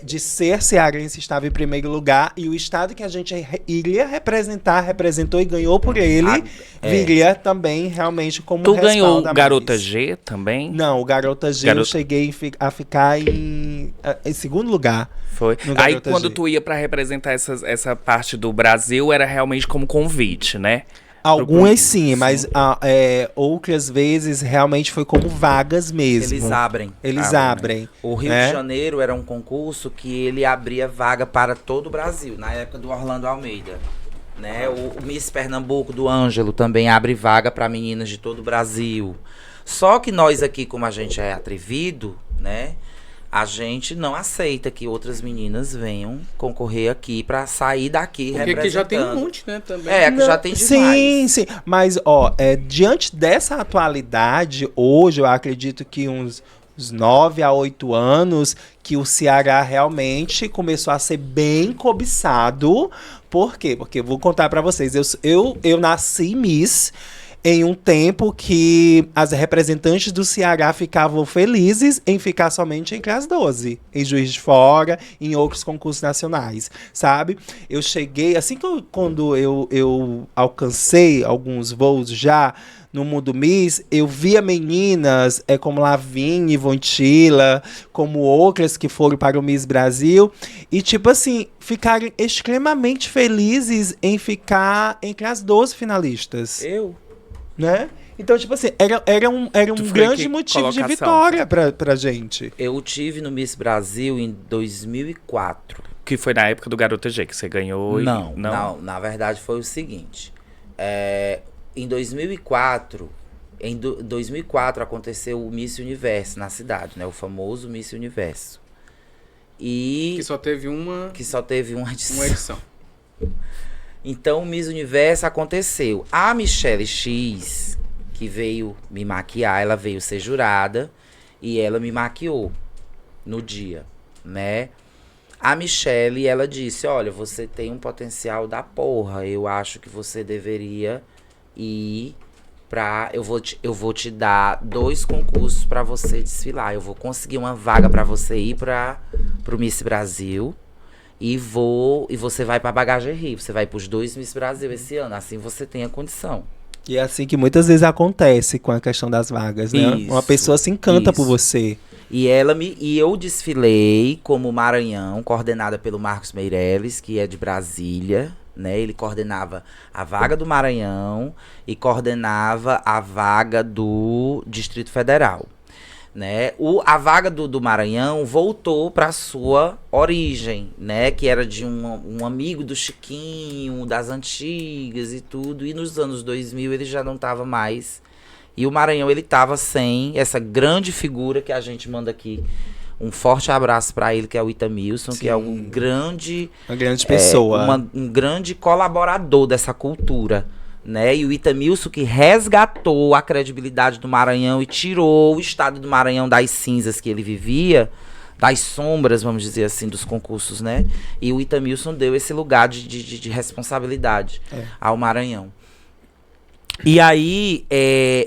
de ser cearense estava em primeiro lugar e o estado que a gente iria representou e ganhou por ele, viria também realmente como Tu respaldo ganhou a o Garota mais. G também? Não, o Garota G eu cheguei a ficar em segundo lugar. Foi. No Aí Garota quando G. tu ia pra representar essa parte do Brasil, era realmente como convite, né? Algumas sim, mas outras vezes realmente foi como vagas mesmo. Eles abrem. Eles Abrem, abrem. O Rio de Janeiro era um concurso que ele abria vaga para todo o Brasil, na época do Orlando Almeida. Né? O Miss Pernambuco do Ângelo também abre vaga para meninas de todo o Brasil. Só que nós aqui, como a gente é atrevido, né? A gente não aceita que outras meninas venham concorrer aqui para sair daqui Porque representando. aqui já tem um monte, né, também. Que já tem demais. Sim, sim. Mas, diante dessa atualidade, hoje eu acredito que uns 9 a 8 anos que o Ceará realmente começou a ser bem cobiçado. Por quê? Porque eu vou contar pra vocês. Eu nasci Miss em um tempo que as representantes do Ceará ficavam felizes em ficar somente entre as 12, em Juiz de Fora, em outros concursos nacionais, sabe? Eu cheguei, assim que quando eu alcancei alguns voos já no Mundo Miss, eu via meninas como Lavínia, Vontila, como outras que foram para o Miss Brasil, e tipo assim, ficarem extremamente felizes em ficar entre as 12 finalistas. Né? Então, tipo assim, era um grande motivo de vitória pra gente. Eu tive no Miss Brasil em 2004. Que foi na época do Garota G, que você ganhou? Não, na verdade foi o seguinte. Em 2004, em 2004 aconteceu o Miss Universo na cidade, né? O famoso Miss Universo. E Que só teve uma edição. Então, o Miss Universo aconteceu. A Michelle X, que veio me maquiar, ela veio ser jurada e ela me maquiou no dia, né? A Michelle, ela disse, olha, você tem um potencial da porra, eu acho que você deveria ir eu vou te dar 2 concursos pra você desfilar. Eu vou conseguir uma vaga pra você ir pro Miss Brasil. E você vai pra Bagagerie. Você vai pros 2 Miss Brasil esse ano. Assim você tem a condição. E é assim que muitas vezes acontece com a questão das vagas, né? Isso, Uma pessoa se encanta por isso. você. E eu desfilei como Maranhão, coordenada pelo Marcos Meirelles, que é de Brasília, né? Ele coordenava a vaga do Maranhão e coordenava a vaga do Distrito Federal, né? A vaga do Maranhão voltou para sua origem, né? Que era de um amigo do Chiquinho, das antigas e tudo. E nos anos 2000 ele já não estava mais. E o Maranhão, ele estava sem essa grande figura que a gente manda aqui. Um forte abraço para ele, que é o Itamilson, que é Sim. um grande... Uma grande pessoa. Um grande colaborador dessa cultura, né? E o Itamilson que resgatou a credibilidade do Maranhão e tirou o estado do Maranhão das cinzas que ele vivia, das sombras, vamos dizer assim, dos concursos, né? E o Itamilson deu esse lugar de responsabilidade ao Maranhão. E aí,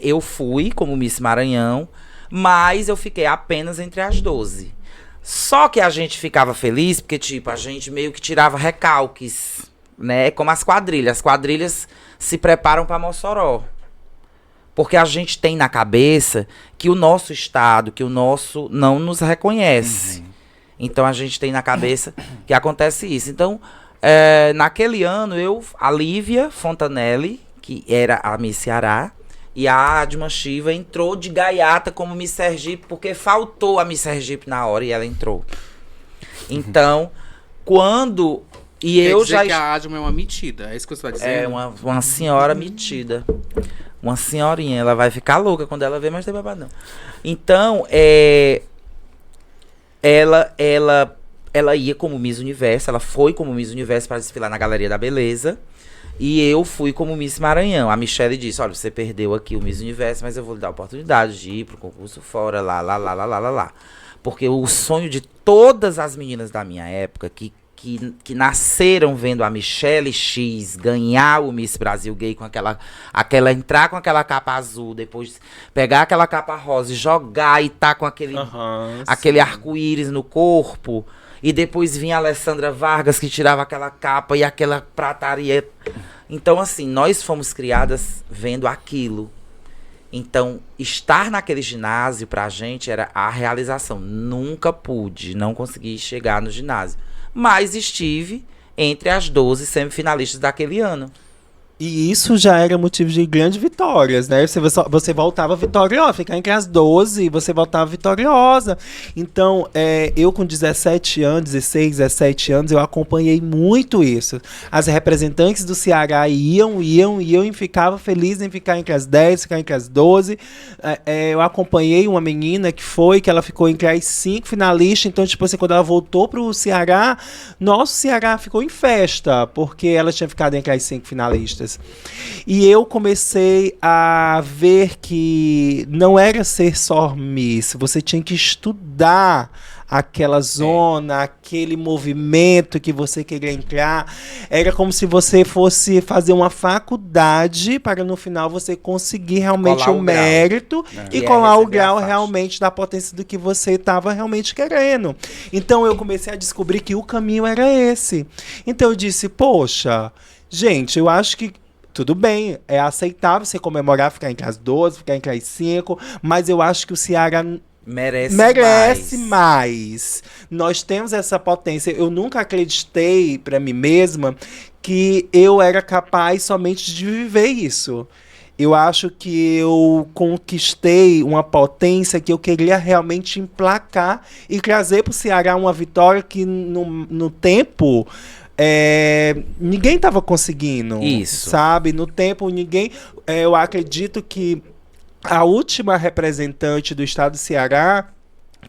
eu fui como Miss Maranhão, mas eu fiquei apenas entre as 12. Só que a gente ficava feliz, porque, tipo, a gente meio que tirava recalques, né? Como as quadrilhas. As quadrilhas se preparam para Mossoró. Porque a gente tem na cabeça que o nosso estado, que o nosso não nos reconhece. Então, a gente tem na cabeça que acontece isso. Então, naquele ano, a Lívia Fontanelli, que era a Miss Ceará, e a Adma Shiva entrou de gaiata como Miss Sergipe, porque faltou a Miss Sergipe na hora e ela entrou. Então, quando... E Quer eu dizer já... que a Adma é uma metida, é isso que você vai dizer? É uma senhora metida. Uma senhorinha. Ela vai ficar louca quando ela vê, mas não tem babado não. Então, ela ia como Miss Universo, ela foi como Miss Universo para desfilar na Galeria da Beleza. E eu fui como Miss Maranhão. A Michelle disse, olha, você perdeu aqui o Miss Universo, mas eu vou lhe dar a oportunidade de ir pro concurso fora, lá. Porque o sonho de todas as meninas da minha época, que nasceram vendo a Michelle X ganhar o Miss Brasil Gay com entrar com aquela capa azul, depois pegar aquela capa rosa e jogar e tá com aquele arco-íris no corpo, e depois vinha a Alessandra Vargas que tirava aquela capa e aquela prataria. Então, assim, nós fomos criadas vendo aquilo. Então, estar naquele ginásio pra gente era a realização. Não consegui chegar no ginásio. Mas estive entre as 12 semifinalistas daquele ano. E isso já era motivo de grandes vitórias, né? Você voltava vitoriosa, ficar entre as 12, você voltava vitoriosa. Então, eu com 17 anos, 16, 17 anos, eu acompanhei muito isso. As representantes do Ceará iam e ficava feliz em ficar entre as 10, ficar entre as 12. Eu acompanhei uma menina que ela ficou entre as 5 finalistas. Então, tipo assim, quando ela voltou pro Ceará, nosso Ceará ficou em festa, porque ela tinha ficado entre as 5 finalistas. E eu comecei a ver que não era ser só Miss, você tinha que estudar aquela zona, aquele movimento que você queria entrar. Era como se você fosse fazer uma faculdade para no final você conseguir realmente o mérito e colar o grau realmente da potência do que você estava realmente querendo. Então eu comecei a descobrir que o caminho era esse. Então eu disse, poxa, gente, eu acho que tudo bem, é aceitável você comemorar, ficar entre as 12, ficar entre as 5, mas eu acho que o Ceará merece mais. Nós temos essa potência. Eu nunca acreditei para mim mesma que eu era capaz somente de viver isso. Eu acho que eu conquistei uma potência que eu queria realmente emplacar e trazer para o Ceará uma vitória que no tempo... ninguém estava conseguindo. Isso. Sabe? No tempo, ninguém... eu acredito que a última representante do estado do Ceará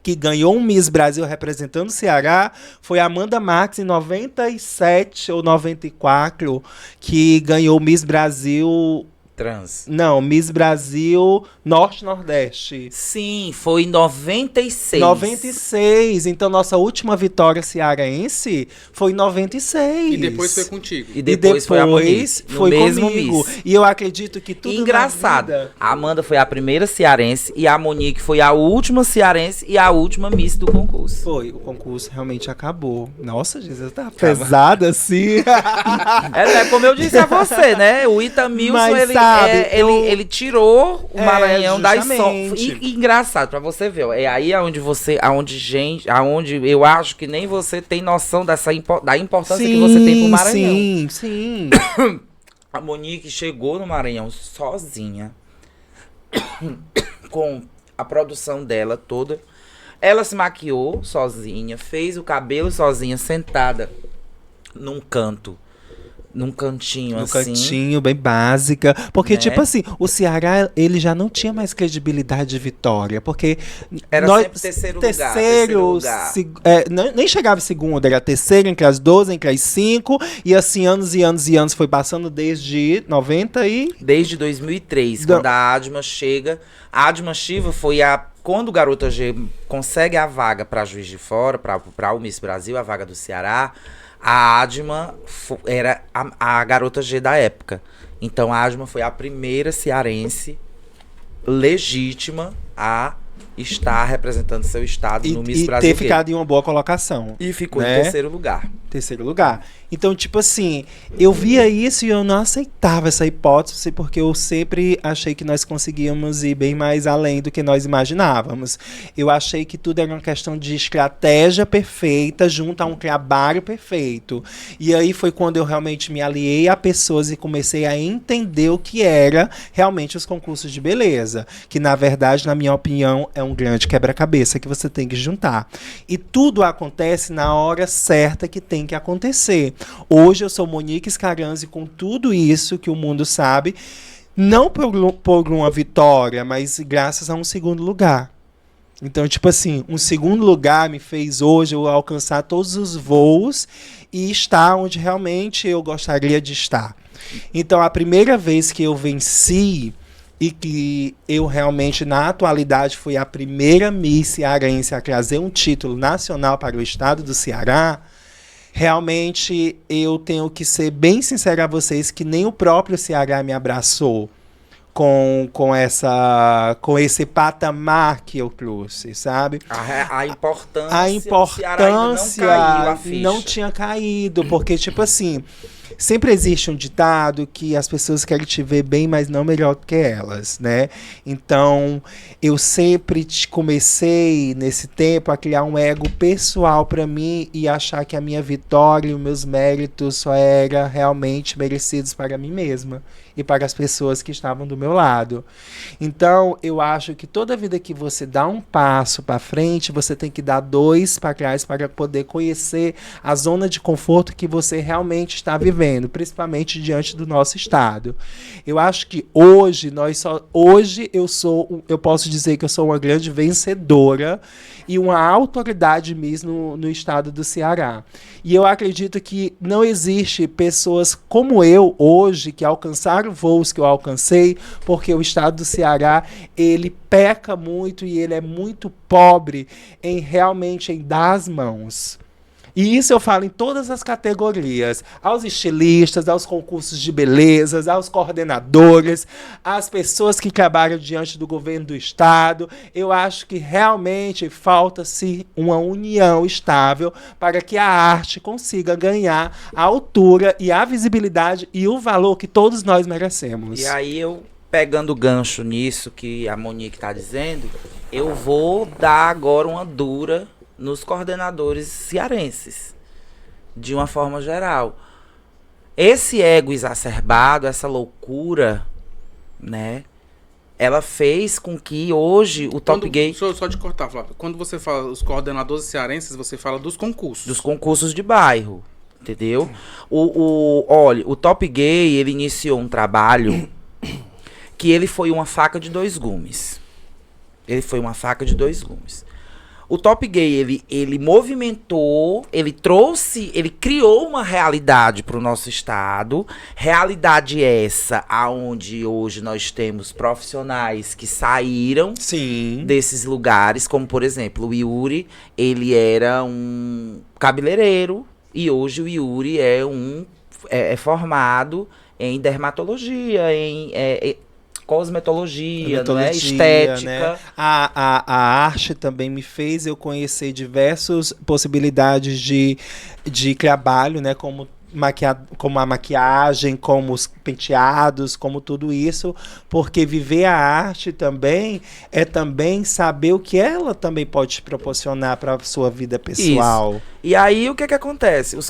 que ganhou um Miss Brasil representando o Ceará foi a Amanda Marques em 97 ou 94, que ganhou o Miss Brasil Trans. Não, Miss Brasil Norte-Nordeste. Sim, foi em 96. 96. Então, nossa última vitória cearense foi em 96. E depois foi contigo. E depois foi a Monique, no foi mesmo comigo. Miss. E eu acredito que tudo Engraçado. na vida... A Amanda foi a primeira cearense e a Monique foi a última cearense e a última Miss do concurso. Foi, o concurso realmente acabou. Nossa, Jesus, tá pesada assim. É como eu disse a você, né? O Itamilson, Mas, sabe, ele tirou o Maranhão da justamente. E engraçado, pra você ver, ó, é aí aonde eu acho que nem você tem noção da importância que você tem pro Maranhão. Sim. A Monique chegou no Maranhão sozinha, com a produção dela toda. Ela se maquiou sozinha, fez o cabelo sozinha, sentada num cantinho No assim. cantinho, bem básica. Porque, Né? tipo assim, o Ceará, ele já não tinha mais credibilidade de vitória. Porque Era nós, sempre terceiro lugar. Nem chegava em segundo, era terceiro entre as 12, entre as 5. E assim, anos e anos e anos foi passando desde 90 e... Desde 2003, Não. quando a Adma chega. A Adma Shiva foi quando o Garota G consegue a vaga para Juiz de Fora, para o Miss Brasil, a vaga do Ceará. A Adma era a Garota G da época. Então a Adma foi a primeira cearense legítima a estar representando seu estado no Miss E Brasil. ter ficado em uma boa colocação. E ficou né? em terceiro lugar. Terceiro lugar. Então, tipo assim, eu via isso e eu não aceitava essa hipótese, porque eu sempre achei que nós conseguíamos ir bem mais além do que nós imaginávamos. Eu achei que tudo era uma questão de estratégia perfeita junto a um trabalho perfeito. E aí foi quando eu realmente me aliei a pessoas e comecei a entender o que era realmente os concursos de beleza. Que, na verdade, na minha opinião, é um grande quebra-cabeça que você tem que juntar. E tudo acontece na hora certa que tem que acontecer. Hoje eu sou Monique Scaranzi com tudo isso que o mundo sabe, não por uma vitória, mas graças a um segundo lugar. Então, tipo assim, um segundo lugar me fez hoje eu alcançar todos os voos e estar onde realmente eu gostaria de estar. Então, a primeira vez que eu venci e que eu realmente, na atualidade, fui a primeira Miss cearense a trazer um título nacional para o estado do Ceará, realmente eu tenho que ser bem sincero a vocês que nem o próprio Ceará me abraçou com esse patamar que eu trouxe, sabe? A importância, A o Ceará ainda não caiu a ficha. não tinha caído, porque, tipo assim, sempre existe um ditado que as pessoas querem te ver bem, mas não melhor do que elas, né? Então, eu sempre comecei, nesse tempo, a criar um ego pessoal pra mim e achar que a minha vitória e os meus méritos só eram realmente merecidos para mim mesma e para as pessoas que estavam do meu lado. Então, eu acho que toda vida que você dá um passo para frente, você tem que dar 2 para trás para poder conhecer a zona de conforto que você realmente está vivendo, principalmente diante do nosso estado. Eu acho que hoje eu posso dizer que eu sou uma grande vencedora e uma autoridade mesmo no estado do Ceará. E eu acredito que não existe pessoas como eu hoje que alcançaram voos que eu alcancei, porque o estado do Ceará, ele peca muito e ele é muito pobre em realmente dar as mãos. E isso eu falo em todas as categorias, aos estilistas, aos concursos de belezas, aos coordenadores, às pessoas que trabalham diante do governo do estado. Eu acho que realmente falta-se uma união estável para que a arte consiga ganhar a altura e a visibilidade e o valor que todos nós merecemos. E aí eu, pegando gancho nisso que a Monique está dizendo, eu vou dar agora uma dura nos coordenadores cearenses, de uma forma geral. Esse ego exacerbado, essa loucura, né, ela fez com que hoje o Top Gay... Só de cortar, Flávio. Quando você fala os coordenadores cearenses, você fala dos concursos. Dos concursos de bairro, entendeu? Olha, o Top Gay, ele iniciou um trabalho que ele foi uma faca de 2 gumes. Ele foi uma faca de 2 gumes. O Top Gay, ele movimentou, ele trouxe, ele criou uma realidade para o nosso estado. Realidade essa, aonde hoje nós temos profissionais que saíram Sim. desses lugares, como por exemplo, o Yuri, ele era um cabeleireiro e hoje o Yuri é formado em dermatologia, em cosmetologia, não é? Estética. Né? A arte também me fez eu conhecer diversas possibilidades de trabalho, né? Como a maquiagem, como os penteados, como tudo isso, porque viver a arte também é também saber o que ela também pode te proporcionar para a sua vida pessoal. Isso. E aí o que acontece? Os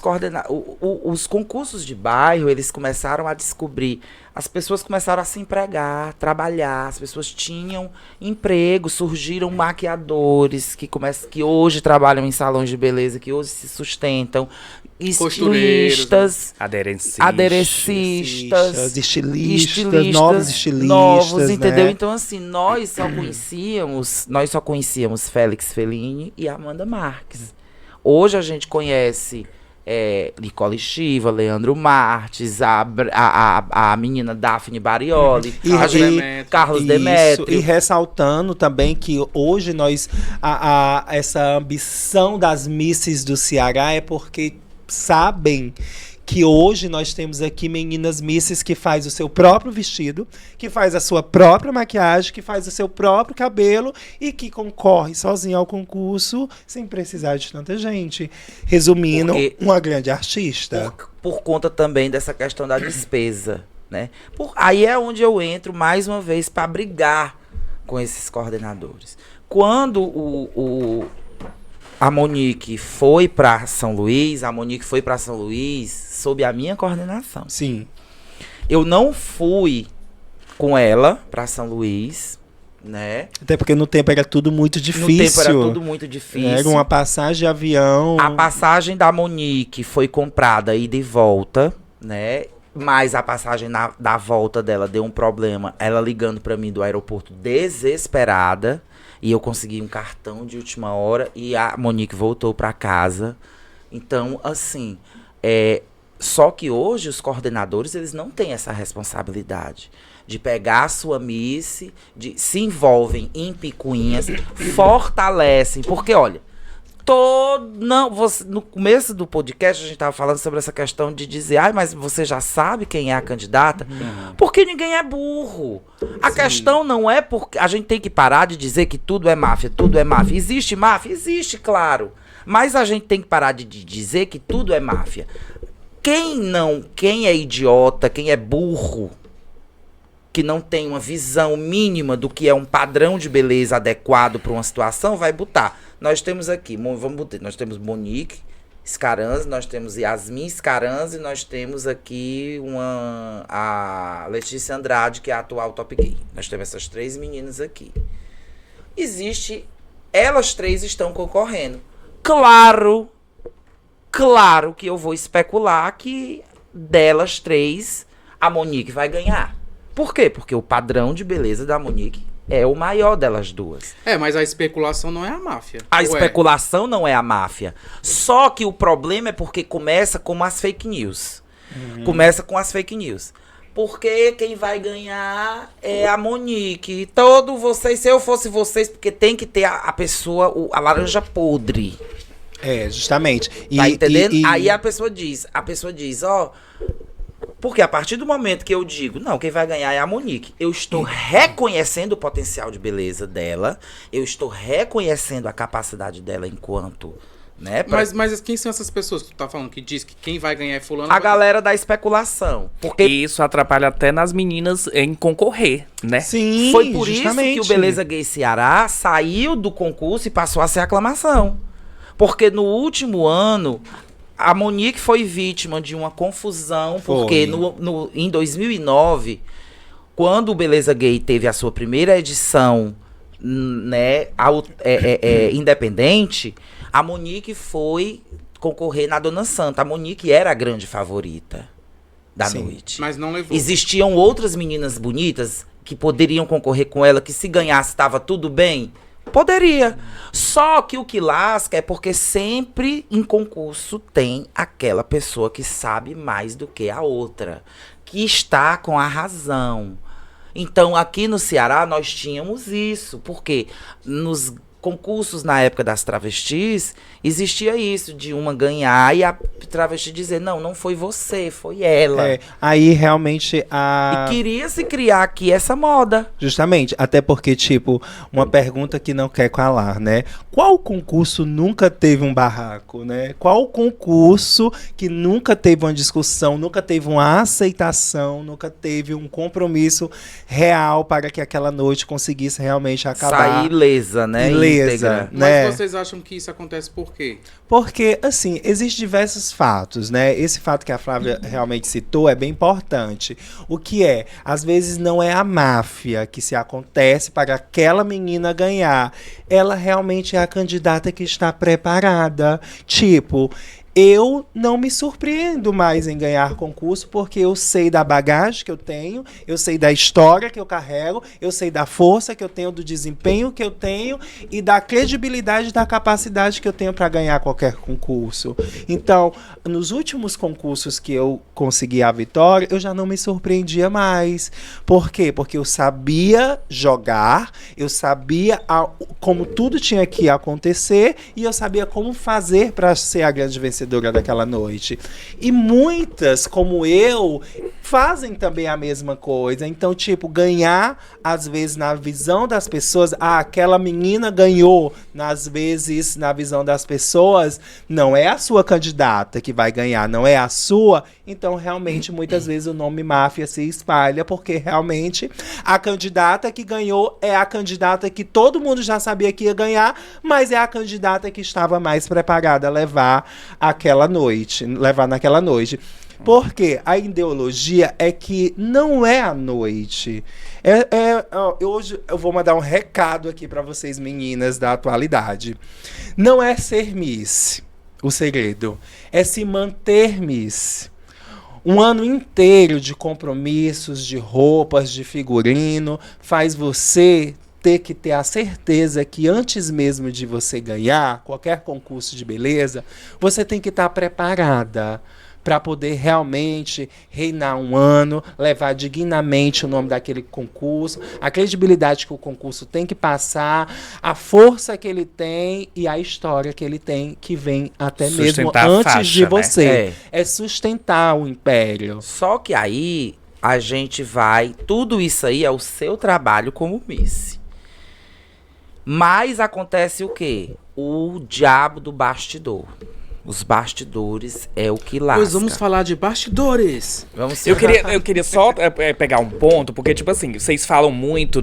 concursos de bairro, eles começaram a descobrir, as pessoas começaram a se empregar, trabalhar, as pessoas tinham emprego, surgiram maquiadores que hoje trabalham em salões de beleza, que hoje se sustentam, estilistas, aderecistas, estilistas, novos estilistas, entendeu? Né? Então assim, nós só conhecíamos Félix Fellini e Amanda Marques. Hoje a gente conhece Nicole Shiva, Leandro Marques, a menina Daphne Barioli, Carlos Demetrio. E ressaltando também que hoje essa ambição das misses do Ceará é porque sabem que hoje nós temos aqui meninas misses que faz o seu próprio vestido, que faz a sua própria maquiagem, que faz o seu próprio cabelo e que concorre sozinha ao concurso sem precisar de tanta gente. Resumindo, uma grande artista. Por conta também dessa questão da despesa, né? Aí é onde eu entro mais uma vez para brigar com esses coordenadores. Quando a Monique foi para São Luís sob a minha coordenação. Sim. Eu não fui com ela para São Luís, né? Até porque no tempo era tudo muito difícil. Era uma passagem de avião. A passagem da Monique foi comprada ida e volta, né? Mas a passagem da volta dela deu um problema. Ela ligando para mim do aeroporto desesperada. E eu consegui um cartão de última hora e a Monique voltou para casa. Então, assim, só que hoje os coordenadores, eles não têm essa responsabilidade de pegar a sua miss, se envolvem em picuinhas, fortalecem. Porque, olha, no começo do podcast a gente estava falando sobre essa questão de dizer, mas você já sabe quem é a candidata? Porque ninguém é burro. A questão não é porque a gente tem que parar de dizer que tudo é máfia. Existe máfia? Existe, claro. Mas a gente tem que parar de dizer que tudo é máfia. Quem é idiota, quem é burro, que não tem uma visão mínima do que é um padrão de beleza adequado para uma situação, vai botar. Nós temos aqui, nós temos Monique Scaranzi, nós temos Yasmin Scaranzi, nós temos aqui a Letícia Andrade, que é a atual Top Gay. Nós temos essas 3 meninas aqui. Elas 3 estão concorrendo. Claro que eu vou especular que delas 3, a Monique vai ganhar. Por quê? Porque o padrão de beleza da Monique é o maior delas duas. Mas a especulação não é a máfia. A especulação não é a máfia. Só que o problema é porque começa com as fake news. Porque quem vai ganhar é a Monique. Se eu fosse vocês, porque tem que ter a pessoa, a laranja podre. Justamente. Tá entendendo? Aí a pessoa diz, porque a partir do momento que eu digo, não, quem vai ganhar é a Monique, eu estou reconhecendo o potencial de beleza dela, eu estou reconhecendo a capacidade dela enquanto, né? Mas quem são essas pessoas que tu tá falando, que diz que quem vai ganhar é fulano? A galera da especulação. Porque isso atrapalha até nas meninas em concorrer, né? Sim, foi por justamente. isso que o Beleza Gay Ceará saiu do concurso e passou a ser aclamação. Porque no último ano, a Monique foi vítima de uma confusão, porque em 2009, quando o Beleza Gay teve a sua primeira edição, né, independente, a Monique foi concorrer na Dona Santa. A Monique era a grande favorita da noite. Mas não levou. Existiam outras meninas bonitas que poderiam concorrer com ela, que se ganhasse estava tudo bem. Poderia. Só que o que lasca é porque sempre em concurso tem aquela pessoa que sabe mais do que a outra, que está com a razão. Então, aqui no Ceará, nós tínhamos isso, porque nos concursos na época das travestis, existia isso, de uma ganhar e a travesti dizer, não foi você, foi ela. Aí realmente E queria se criar aqui essa moda. Justamente, até porque, tipo, uma pergunta que não quer calar, né? Qual concurso nunca teve um barraco, né? Qual concurso que nunca teve uma discussão, nunca teve uma aceitação, nunca teve um compromisso real para que aquela noite conseguisse realmente acabar? Sair ilesa, né? Ilesa, né? Mas vocês acham que isso acontece por quê? Porque, assim, existem diversos fatos, né? Esse fato que a Flávia realmente citou é bem importante. O que é? Às vezes não é a máfia que se acontece para aquela menina ganhar. Ela realmente é a candidata que está preparada. Tipo, eu não me surpreendo mais em ganhar concurso porque eu sei da bagagem que eu tenho, eu sei da história que eu carrego, eu sei da força que eu tenho, do desempenho que eu tenho e da credibilidade, da capacidade que eu tenho para ganhar qualquer concurso. Então, nos últimos concursos que eu consegui a vitória, eu já não me surpreendia mais. Por quê? Porque eu sabia jogar, eu sabia como tudo tinha que acontecer e eu sabia como fazer para ser a grande vencedora daquela noite. E muitas, como eu, fazem também a mesma coisa. Então, tipo, ganhar, às vezes, na visão das pessoas, aquela menina ganhou. Às vezes, na visão das pessoas, não é a sua candidata que vai ganhar, não é a sua. Então, realmente, muitas vezes o nome máfia se espalha, porque realmente a candidata que ganhou é a candidata que todo mundo já sabia que ia ganhar, mas é a candidata que estava mais preparada a levar naquela noite. Porque a ideologia é que não é a noite. Hoje eu vou mandar um recado aqui para vocês, meninas da atualidade. Não é ser Miss o segredo, é se manter Miss. Um ano inteiro de compromissos, de roupas, de figurino, faz você ter que ter a certeza que antes mesmo de você ganhar qualquer concurso de beleza, você tem que estar preparada para poder realmente reinar um ano, levar dignamente o nome daquele concurso, a credibilidade que o concurso tem que passar, a força que ele tem e a história que ele tem, que vem até mesmo antes de você. Né? É sustentar o império. Só que aí a gente vai... Tudo isso aí é o seu trabalho como Miss. Mas acontece o quê? O diabo do bastidor. Os bastidores é o que lasca. Pois vamos falar de bastidores. Eu queria só pegar um ponto, porque, tipo assim, vocês falam muito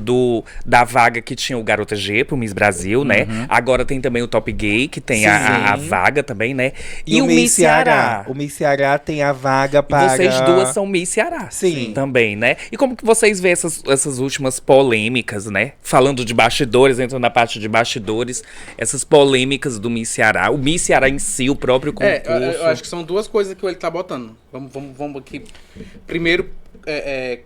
da vaga que tinha o Garota G pro Miss Brasil, né? Agora tem também o Top Gay, que tem a vaga também, né? E o Miss Ceará. O Miss Ceará tem a vaga para... E vocês duas são Miss Ceará. Sim. Também, né? E como que vocês veem essas últimas polêmicas, né? Falando de bastidores, entrando na parte de bastidores, essas polêmicas do Miss Ceará. O Miss Ceará em si, o próprio concurso. Eu acho que são duas coisas que ele tá botando. Vamos aqui. Primeiro,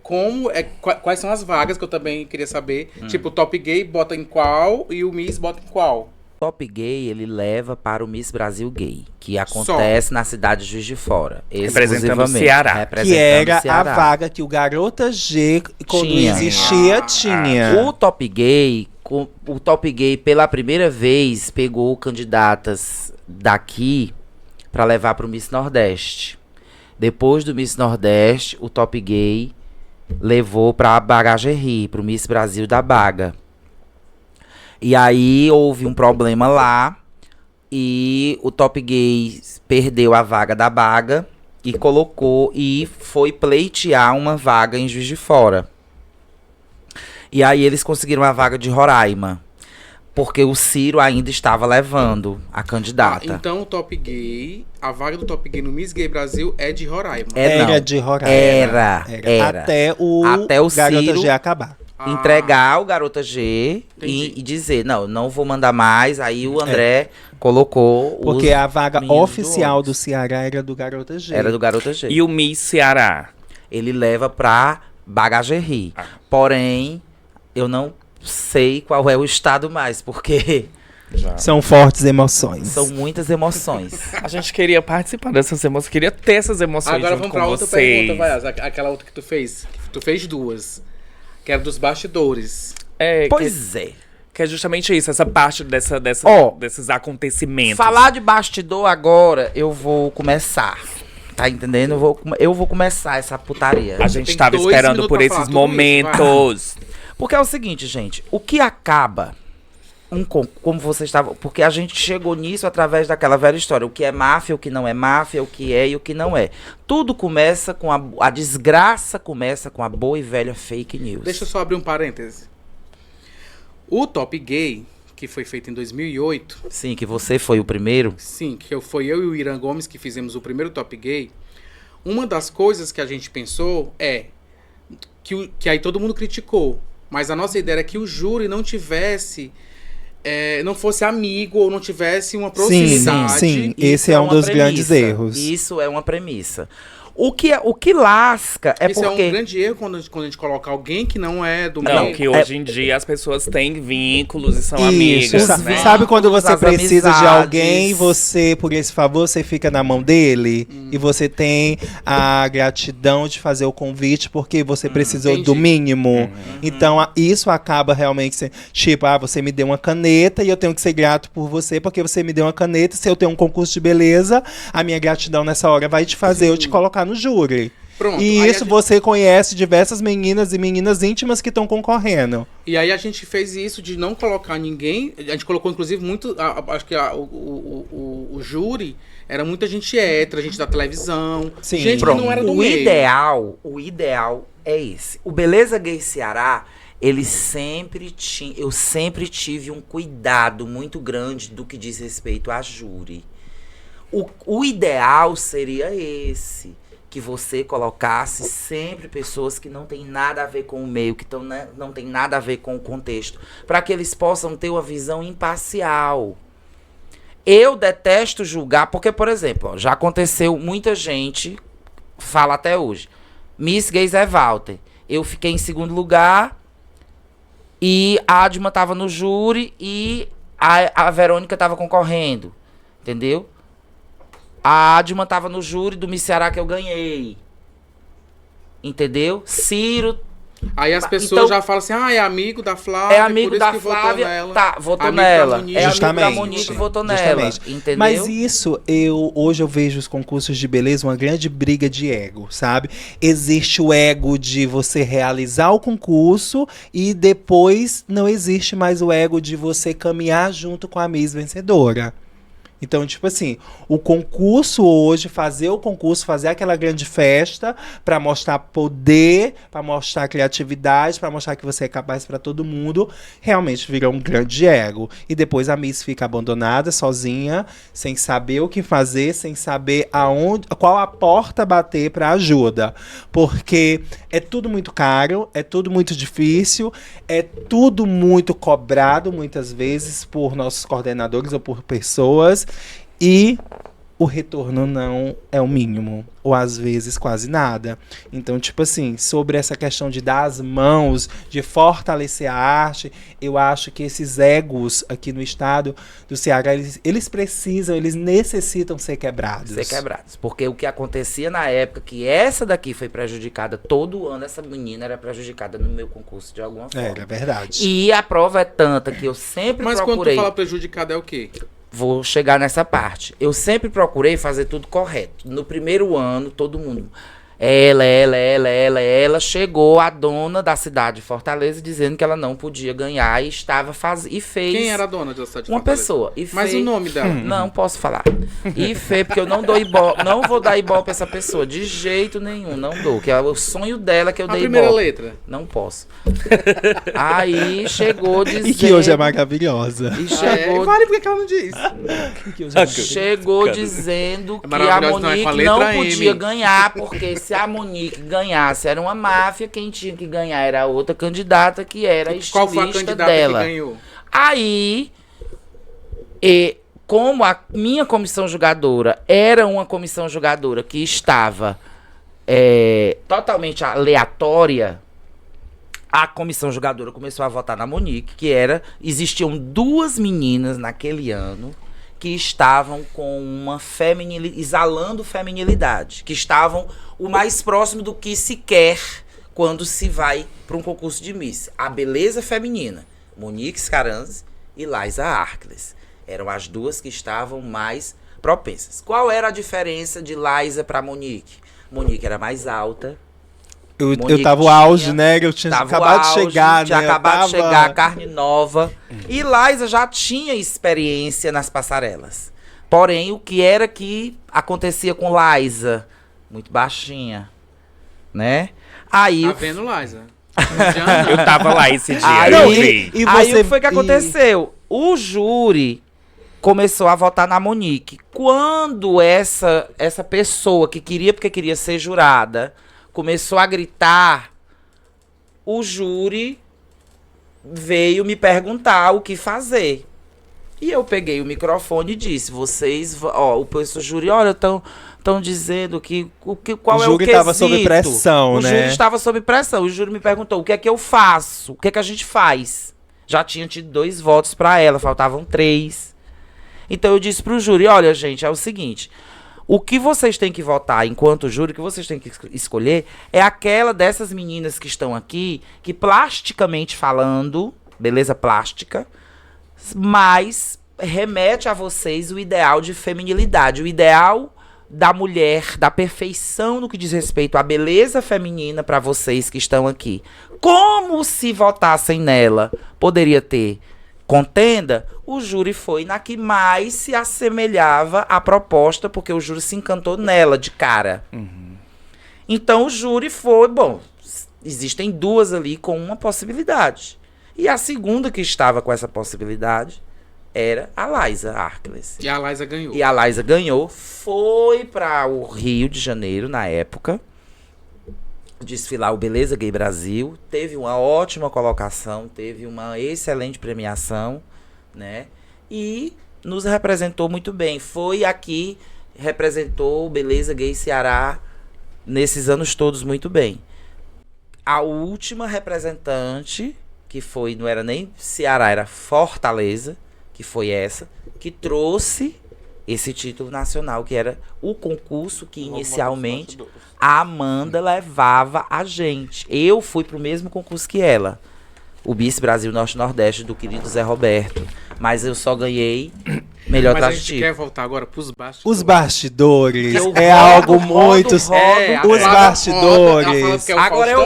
quais são as vagas que eu também queria saber. Tipo, o Top Gay bota em qual e o Miss bota em qual? Top Gay, ele leva para o Miss Brasil Gay, que acontece na cidade de Juiz de Fora. Representando o Ceará. Que era a vaga que o Garota G, quando existia, tinha. O Top Gay, pela primeira vez, pegou candidatas daqui para levar para o Miss Nordeste. Depois do Miss Nordeste, o Top Gay levou para a Bagagerie, para o Miss Brasil da Baga. E aí houve um problema lá e o Top Gay perdeu a vaga da Baga e foi pleitear uma vaga em Juiz de Fora. E aí eles conseguiram a vaga de Roraima, porque o Ciro ainda estava levando a candidata. Então o Top Gay, a vaga do Top Gay no Miss Gay Brasil é de Roraima. Era de Roraima. Era. Até o Garota Ciro G acabar. Entregar o Garota G e dizer, não vou mandar mais. Aí o André colocou porque a vaga oficial do Ceará era do Garota G. Era do Garota G. E o Miss Ceará? Ele leva pra Bagagerie. Porém, eu não sei qual é o estado mais, porque São fortes emoções. são muitas emoções. A gente queria participar dessas emoções, queria ter essas emoções Agora junto vamos com pra outra vocês. pergunta, vai, aquela outra que tu fez. Tu fez duas. Que era dos bastidores. Pois é. Que é justamente isso, essa parte desses acontecimentos. Falar de bastidor agora, eu vou começar. Tá entendendo? Eu vou começar essa putaria. A gente tem tava 2 esperando minutos por pra esses falar tudo isso, momentos. Porque é o seguinte, gente. O que acaba... como vocês estavam... Porque a gente chegou nisso através daquela velha história. O que é máfia, o que não é máfia, o que é e o que não é. Tudo começa com a desgraça começa com a boa e velha fake news. Deixa eu só abrir um parêntese. O Top Gay, que foi feito em 2008, Sim, que você foi o primeiro. sim, foi eu e o Irã Gomes que fizemos o primeiro Top Gay. Uma das coisas que a gente pensou é que aí todo mundo criticou, mas a nossa ideia era que o júri não tivesse, não fosse amigo ou não tivesse uma proximidade. Sim. Isso Esse é um uma dos premissa. grandes erros. Isso é uma premissa. O que lasca é Isso porque... é um grande erro quando a gente coloca alguém que não é do Não, meio. que hoje em dia as pessoas têm vínculos e são Isso, amigas, Os né? sabe quando você as precisa de amizades. alguém, você, por esse favor, você fica na mão dele e você tem a gratidão de fazer o convite porque você precisou entendi. do mínimo. Então, isso acaba realmente sendo, tipo, você me deu uma caneta e eu tenho que ser grato por você porque você me deu uma caneta. Se eu tenho um concurso de beleza, a minha gratidão nessa hora vai te fazer eu te colocar no júri. Pronto, E aí isso você conhece diversas meninas e meninas íntimas que estão concorrendo. E aí a gente fez isso de não colocar ninguém. A gente colocou, inclusive, muito. Acho que o júri era muita gente hétera, gente da televisão. Sim. Gente Pronto, que não era do o meio. ideal é esse. O Beleza Gay Ceará, eu sempre tive um cuidado muito grande do que diz respeito a júri. O ideal seria esse. Que você colocasse sempre pessoas que não tem nada a ver com o meio, que não tem nada a ver com o contexto, para que eles possam ter uma visão imparcial. Eu detesto julgar, porque, por exemplo, já aconteceu, muita gente fala até hoje, Miss Gay Zé Walter, eu fiquei em segundo lugar e a Adma tava no júri e a Verônica tava concorrendo, entendeu? A Adma tava no júri do Miss Ceará que eu ganhei. Entendeu? Ciro... Aí as pessoas Então, já falam assim, é amigo da Flávia, é amigo por isso da que votou Flávia, nela. tá, votou Amigo nela. da Monique. É amigo da Justamente. Monique, votou nela. Justamente. Entendeu? Mas isso, hoje eu vejo os concursos de beleza uma grande briga de ego, sabe? Existe o ego de você realizar o concurso e depois não existe mais o ego de você caminhar junto com a Miss vencedora. Então, tipo assim, o concurso hoje, fazer aquela grande festa pra mostrar poder, pra mostrar criatividade, pra mostrar que você é capaz pra todo mundo, realmente virou um grande ego. E depois a Miss fica abandonada, sozinha, sem saber o que fazer, sem saber qual a porta bater pra ajuda. Porque é tudo muito caro, é tudo muito difícil, é tudo muito cobrado, muitas vezes, por nossos coordenadores ou por pessoas. E o retorno não é o mínimo, ou às vezes quase nada. Então, tipo assim, sobre essa questão de dar as mãos, de fortalecer a arte, eu acho que esses egos aqui no estado do Ceará, eles necessitam ser quebrados. Porque o que acontecia na época, que essa daqui foi prejudicada todo ano, essa menina era prejudicada no meu concurso de alguma forma. É verdade. E a prova é tanta que eu sempre Mas procurei... quando tu fala prejudicado é o quê? Vou chegar nessa parte. Eu sempre procurei fazer tudo correto. No primeiro ano, todo mundo... Ela chegou a dona da cidade de Fortaleza dizendo que ela não podia ganhar e estava fazendo. E fez. Quem era a dona da cidade de Uma Fortaleza? pessoa. E Mas fez... o nome dela? Não posso falar. E fez, porque eu não dou ibope. Não vou dar ibope pra essa pessoa. De jeito nenhum, não dou. Que é o sonho dela que eu A dei primeira ibope. letra? Não posso. Aí chegou dizendo. E que hoje é maravilhosa. E chegou. Vale porque ela não diz. Chegou dizendo que a maravilhosa não é com a Monique letra não M. podia ganhar, porque se a Monique ganhasse era uma máfia, quem tinha que ganhar era a outra candidata, que era a Qual foi a estilista candidata dela. que ganhou? Aí, como a minha comissão julgadora era uma comissão julgadora que estava totalmente aleatória, A comissão julgadora começou a votar na Monique, existiam 2 meninas naquele ano que estavam com uma exalando feminilidade, que estavam o mais próximo do que se quer quando se vai para um concurso de Miss. A beleza feminina, Monique Scaranzi e Laísa Arcles. Eram as 2 que estavam mais propensas. Qual era a diferença de Laísa para Monique? Monique era mais alta. Eu tava o auge, né? Eu tinha acabado de chegar, tinha né? acabado de chegar, carne nova. E Laísa já tinha experiência nas passarelas. Porém, o que era que acontecia com Laísa? Muito baixinha, né? Aí Tá vendo, Laísa? Eu tava lá esse dia, Aí, eu vi. aí o que foi que aconteceu? O júri começou a votar na Monique. Quando essa pessoa que porque queria ser jurada, começou a gritar, o júri veio me perguntar o que fazer. E eu peguei o microfone e disse, o professor júri, olha, estão dizendo qual é o quesito. O júri estava sob pressão, né? O júri estava sob pressão. O júri me perguntou, o que é que eu faço? O que é que a gente faz? Já tinha tido 2 votos para ela, faltavam 3. Então eu disse pro júri, olha, gente, é o seguinte, o que vocês têm que votar enquanto júri, o que vocês têm que escolher é aquela dessas meninas que estão aqui, que plasticamente falando, beleza plástica, mas remete a vocês o ideal de feminilidade, o ideal da mulher, da perfeição no que diz respeito à beleza feminina para vocês que estão aqui. Como se votassem nela, poderia ter contenda, o júri foi na que mais se assemelhava à proposta, porque o júri se encantou nela de cara. Então o júri foi, existem 2 ali com uma possibilidade. E a segunda que estava com essa possibilidade era a Laísa Arcles. E a Laísa ganhou. E a Laísa ganhou, foi para o Rio de Janeiro na época, desfilar o Beleza Gay Brasil, teve uma ótima colocação, teve uma excelente premiação, né? E nos representou muito bem. Foi aqui, representou o Beleza Gay Ceará nesses anos todos muito bem. A última representante, que foi, não era nem Ceará, era Fortaleza, que foi essa, que trouxe esse título nacional, que era o concurso que inicialmente a Amanda levava a gente. Eu fui pro mesmo concurso que ela, o Miss Brasil Norte-Nordeste do querido Zé Roberto, mas eu só ganhei melhor Mas a travesti. gente quer voltar agora pros bastidores. Os bastidores Eu é rodo, algo rodo, muito... rodo. Os bastidores. Agora,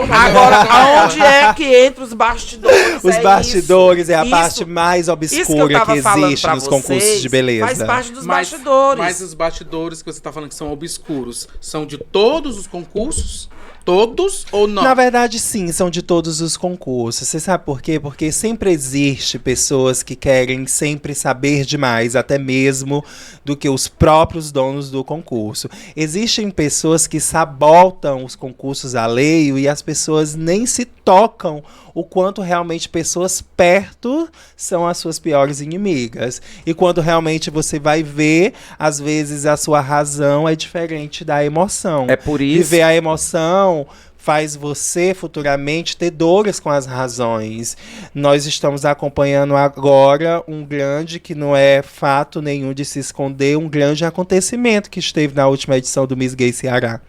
onde é que entra os bastidores? Os bastidores é a Isso. parte mais Isso obscura que existe pra nos concursos vocês, de beleza. faz parte dos Mas bastidores. os bastidores que você tá falando que são obscuros, são de todos os concursos? Todos ou não? Na verdade, sim, são de todos os concursos. Você sabe por quê? Porque sempre existe pessoas que querem sempre saber demais, até mesmo do que os próprios donos do concurso. Existem pessoas que sabotam os concursos alheio e as pessoas nem se tocam o quanto realmente pessoas perto são as suas piores inimigas. E quando realmente você vai ver, às vezes a sua razão é diferente da emoção. É por isso. Viver a emoção faz você futuramente ter dores com as razões. Nós estamos acompanhando agora um grande, que não é fato nenhum de se esconder, um grande acontecimento que esteve na última edição do Miss Gay Ceará.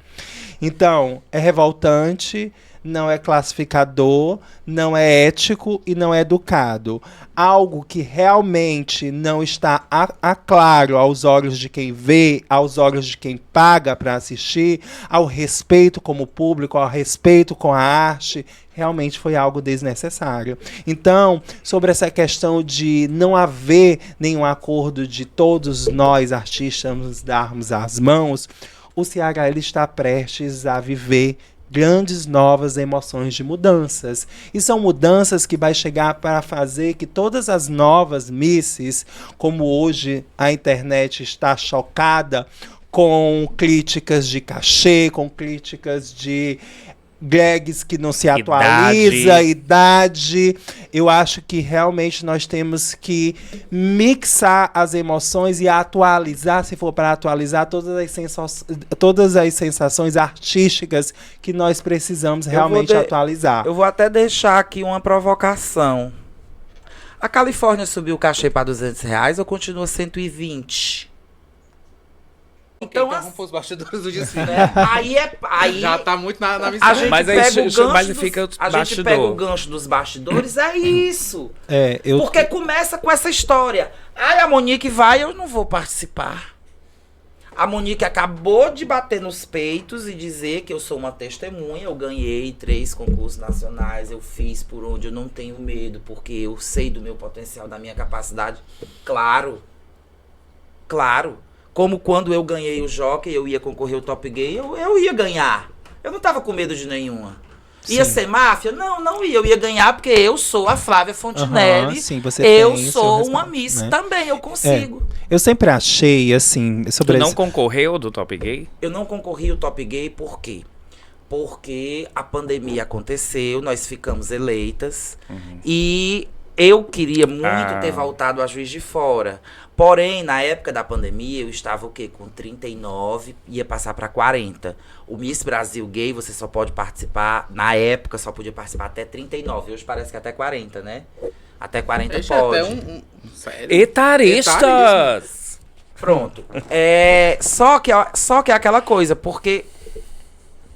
Então, é revoltante, não é classificador, não é ético e não é educado. Algo que realmente não está a claro aos olhos de quem vê, aos olhos de quem paga para assistir, ao respeito como público, ao respeito com a arte, realmente foi algo desnecessário. Então, sobre essa questão de não haver nenhum acordo de todos nós, artistas, nos darmos as mãos, o Ceará ele está prestes a viver grandes novas emoções de mudanças. E são mudanças que vai chegar para fazer que todas as novas misses, como hoje a internet está chocada com críticas de cachê, com críticas de drags que não se atualiza, idade. Eu acho que realmente nós temos que mixar as emoções e atualizar, se for para atualizar, todas as sensações artísticas que nós precisamos realmente atualizar. Eu vou até deixar aqui uma provocação. A Califórnia subiu o cachê para R$200 ou continua 120? Então vamos pôr os bastidores do desfile. Aí já tá muito na missão. A gente Mas pega aí o gancho fica a gente pega o gancho dos bastidores, é isso. Porque começa com essa história. A Monique vai, eu não vou participar. A Monique acabou de bater nos peitos e dizer que eu sou uma testemunha. Eu ganhei 3 concursos nacionais. Eu fiz por onde eu não tenho medo, porque eu sei do meu potencial, da minha capacidade. Claro. Como quando eu ganhei o Jockey, eu ia concorrer ao Top Gay, eu ia ganhar. Eu não tava com medo de nenhuma. Ia ser máfia? Não ia. Eu ia ganhar porque eu sou a Flávia Fontinelli. Sim, você eu tem sou uma Miss, né? Também, eu consigo. Eu sempre achei, assim... Tu não concorreu do Top Gay? Eu não concorri ao Top Gay por quê? Porque a pandemia aconteceu, nós ficamos eleitas. E eu queria muito ter voltado a Juiz de Fora. Porém, na época da pandemia, eu estava o quê? Com 39, ia passar para 40. O Miss Brasil Gay, você só pode participar, na época, só podia participar até 39. Hoje parece que até 40, né? Até 40 pode. Até sério? Etaristas! Pronto. Só que é aquela coisa, porque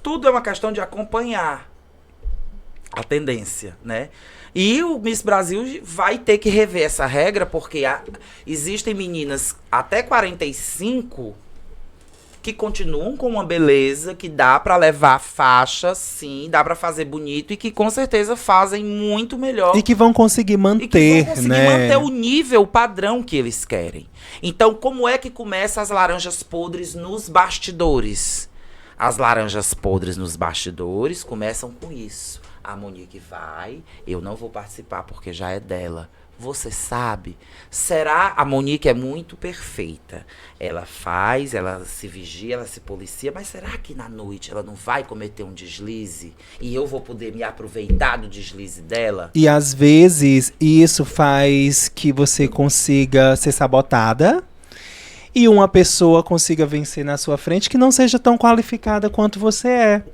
tudo é uma questão de acompanhar a tendência, né? E o Miss Brasil vai ter que rever essa regra, porque existem meninas até 45 que continuam com uma beleza, que dá pra levar faixa, sim, dá pra fazer bonito e que com certeza fazem muito melhor. E que vão conseguir manter, e que vão conseguir manter o nível, o padrão que eles querem. Então, como é que começa as laranjas podres nos bastidores? As laranjas podres nos bastidores começam com isso. A Monique vai, eu não vou participar porque já é dela. Você sabe? Será? A Monique é muito perfeita. Ela faz, ela se vigia, ela se policia, mas será que na noite ela não vai cometer um deslize? E eu vou poder me aproveitar do deslize dela? E às vezes isso faz que você consiga ser sabotada. E uma pessoa consiga vencer na sua frente que não seja tão qualificada quanto você é.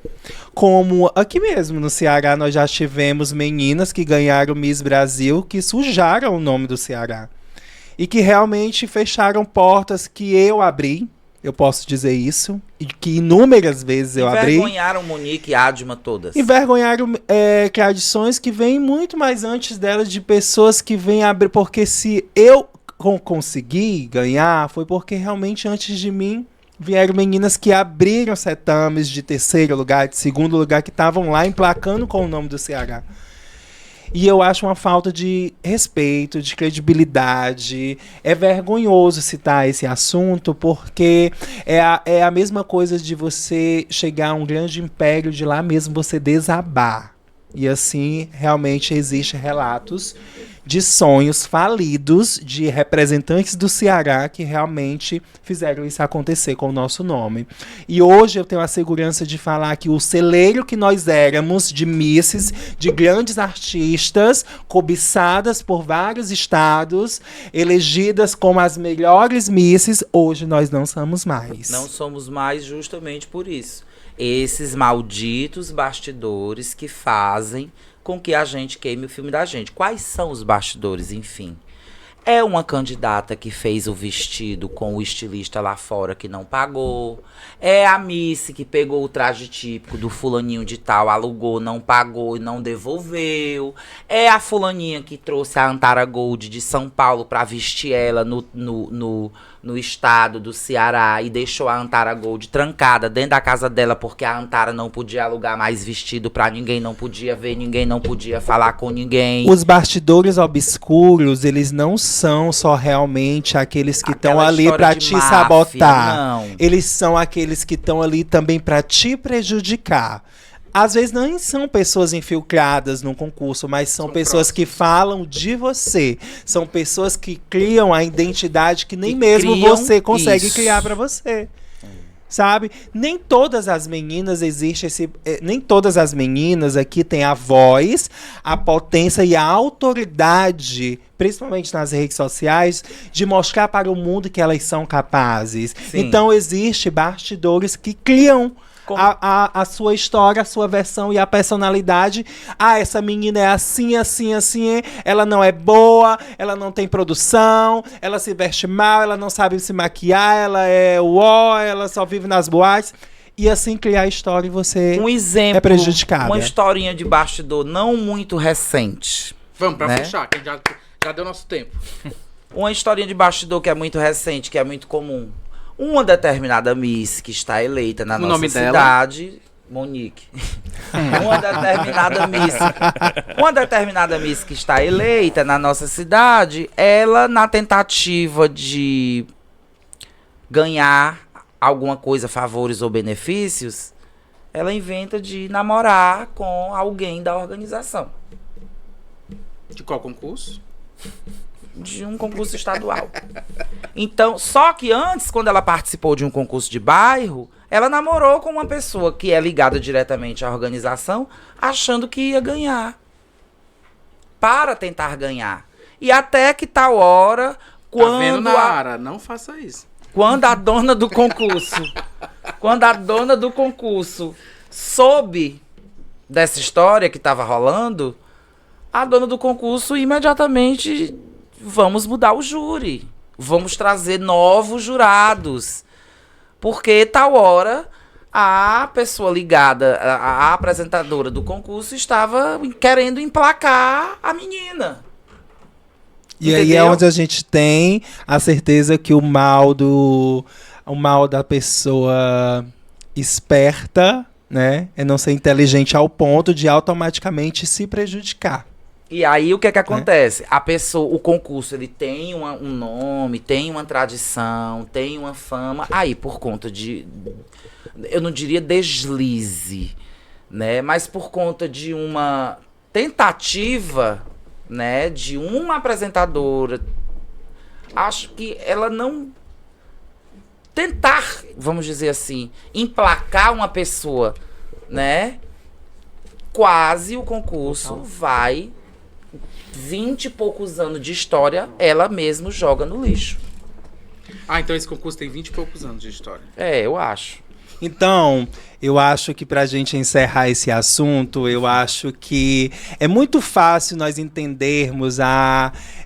Como aqui mesmo no Ceará nós já tivemos meninas que ganharam Miss Brasil que sujaram o nome do Ceará. E que realmente fecharam portas que eu abri. Eu posso dizer isso. E que inúmeras vezes eu abri. Envergonharam Monique e Adma todas. Envergonharam tradições que vêm muito mais antes delas, de pessoas que vêm abrir. Porque se eu consegui ganhar, foi porque realmente antes de mim vieram meninas que abriram certames de 3º lugar, de 2º lugar, que estavam lá emplacando com o nome do Ceará. E eu acho uma falta de respeito, de credibilidade. É vergonhoso citar esse assunto, porque é a mesma coisa de você chegar a um grande império, de lá mesmo você desabar. E assim, realmente existem relatos de sonhos falidos de representantes do Ceará que realmente fizeram isso acontecer com o nosso nome. E hoje eu tenho a segurança de falar que o celeiro que nós éramos de misses, de grandes artistas, cobiçadas por vários estados, elegidas como as melhores misses, hoje nós não somos mais. Não somos mais justamente por isso. Esses malditos bastidores que fazem com que a gente queime o filme da gente. Quais são os bastidores, enfim? É uma candidata que fez o vestido com o estilista lá fora que não pagou. É a Miss que pegou o traje típico do fulaninho de tal, alugou, não pagou e não devolveu. É a fulaninha que trouxe a Antara Gold de São Paulo pra vestir ela no estado do Ceará e deixou a Antara Gold trancada dentro da casa dela porque a Antara não podia alugar mais vestido pra ninguém, não podia ver ninguém, não podia falar com ninguém. Os bastidores obscuros, eles não são só realmente aqueles que estão ali pra te máfia, sabotar. Não. Eles são aqueles que estão ali também pra te prejudicar. Às vezes não são pessoas infiltradas no concurso, mas são pessoas que falam de você. São pessoas que criam a identidade que nem mesmo você consegue criar pra você. sabe? Nem todas as meninas nem todas as meninas aqui têm a voz, a potência e a autoridade, principalmente nas redes sociais, de mostrar para o mundo que elas são capazes. Sim. Então, existe bastidores que criam a sua história, a sua versão e a personalidade. Essa menina é assim, assim, assim. Ela não é boa, ela não tem produção, ela se veste mal, ela não sabe se maquiar, ela é ela só vive nas boates. E assim criar a história e você Um exemplo, é prejudicada. uma historinha de bastidor não muito recente. Vamos, pra né? fechar, que já deu nosso tempo. Uma historinha de bastidor que é muito recente, que é muito comum. Uma determinada Miss que está eleita na nossa cidade, Monique. Uma determinada Miss que está eleita na nossa cidade, ela, na tentativa de ganhar alguma coisa, favores ou benefícios, ela inventa de namorar com alguém da organização. De qual concurso? De um concurso estadual. Então, só que antes, quando ela participou de um concurso de bairro, ela namorou com uma pessoa que é ligada diretamente à organização, achando que ia ganhar. Para tentar ganhar. E até que tal hora, quando Tá vendo, Nara? Não faça isso. quando a dona do concurso soube dessa história que estava rolando, a dona do concurso imediatamente: vamos mudar o júri, vamos trazer novos jurados, porque tal hora a pessoa ligada, a apresentadora do concurso, estava querendo emplacar a menina. E aí é Entendeu? onde a gente tem a certeza que o mal da pessoa esperta, né, é não ser inteligente ao ponto de automaticamente se prejudicar. E aí o que é que acontece? A pessoa, o concurso, ele tem um nome, tem uma tradição, tem uma fama. Aí, por conta de, eu não diria deslize, né? Mas por conta de uma tentativa, né, de uma apresentadora, acho que ela não tentar, vamos dizer assim, emplacar uma pessoa, né? Quase o concurso vai 20 e poucos anos de história, ela mesmo joga no lixo. Então esse concurso tem 20 e poucos anos de história. Eu acho. Então, eu acho que pra gente encerrar esse assunto, eu acho que é muito fácil nós entendermos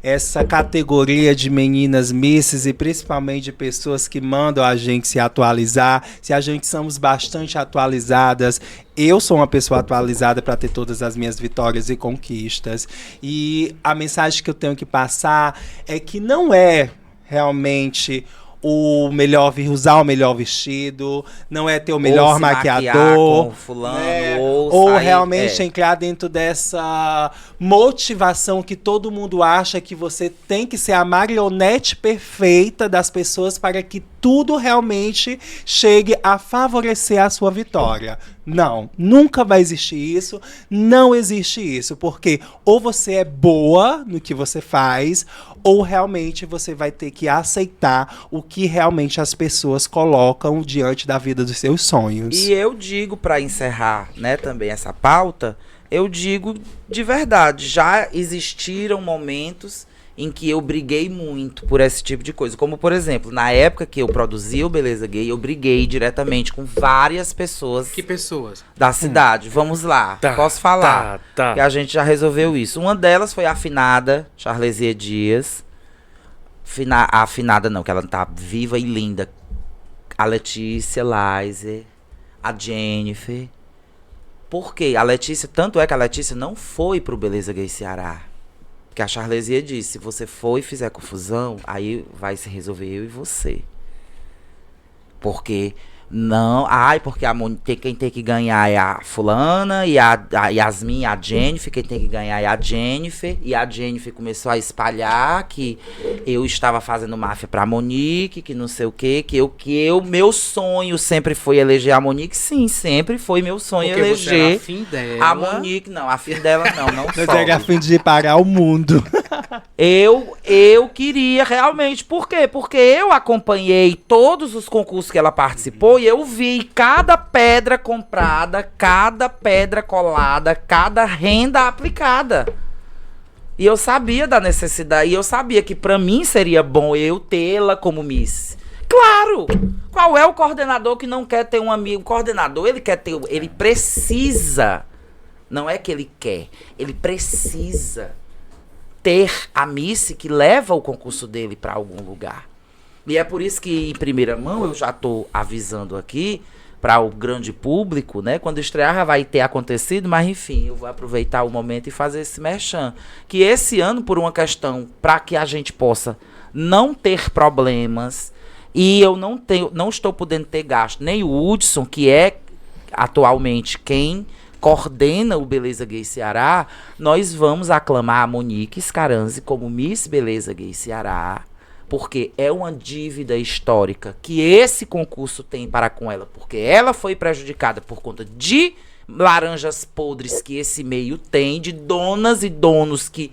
essa categoria de meninas misses e principalmente de pessoas que mandam a gente se atualizar. Se a gente somos bastante atualizadas, eu sou uma pessoa atualizada para ter todas as minhas vitórias e conquistas. E a mensagem que eu tenho que passar é que não é realmente usar o melhor vestido, não é ter o melhor maquiador, com fulano, ou sair, realmente entrar dentro dessa motivação que todo mundo acha que você tem que ser a marionete perfeita das pessoas para que tudo realmente chegue a favorecer a sua vitória. Não, nunca vai existir isso, não existe isso, porque ou você é boa no que você faz, ou realmente você vai ter que aceitar o que realmente as pessoas colocam diante da vida dos seus sonhos. E eu digo, para encerrar, né, também essa pauta, eu digo de verdade, já existiram momentos em que eu briguei muito por esse tipo de coisa. Como, por exemplo, na época que eu produzia o Beleza Gay, eu briguei diretamente com várias pessoas. Que pessoas? Da cidade. Vamos lá, posso falar. Tá. Que a gente já resolveu isso. Uma delas foi a afinada Charlesia Dias. A afinada não, que ela tá viva e linda. A Letícia Laiser, a Jennifer. Por quê? A Letícia, tanto é que a Letícia não foi pro Beleza Gay Ceará. Porque a Charlesia disse: se você for e fizer confusão, aí vai se resolver eu e você. Porque não... porque quem tem que ganhar é a fulana, e a Yasmin e a Jennifer, quem tem que ganhar é a Jennifer. E a Jennifer começou a espalhar que eu estava fazendo máfia pra Monique, que não sei o quê, meu sonho sempre foi eleger a Monique. Sim, sempre foi meu sonho Porque você era eleger afim dela. a Monique. Não, afim dela não Mas era a fim de parar o mundo. Eu queria realmente. Por quê? Porque eu acompanhei todos os concursos que ela participou e eu vi cada pedra comprada, cada pedra colada, cada renda aplicada. E eu sabia da necessidade, e eu sabia que pra mim seria bom eu tê-la como Miss. Claro! Qual é o coordenador que não quer ter um amigo? O coordenador, ele quer ter, ele precisa. Não é que ele quer, ele precisa ter a Miss que leva o concurso dele para algum lugar. E é por isso que, em primeira mão, eu já estou avisando aqui para o grande público, né? Quando estrear já vai ter acontecido, mas enfim, eu vou aproveitar o momento e fazer esse merchan. Que esse ano, por uma questão, para que a gente possa não ter problemas, e eu não estou podendo ter gasto, nem o Hudson, que é atualmente quem coordena o Beleza Gay Ceará, nós vamos aclamar a Monique Scaranzi como Miss Beleza Gay Ceará, porque é uma dívida histórica que esse concurso tem para com ela, porque ela foi prejudicada por conta de laranjas podres que esse meio tem, de donas e donos que...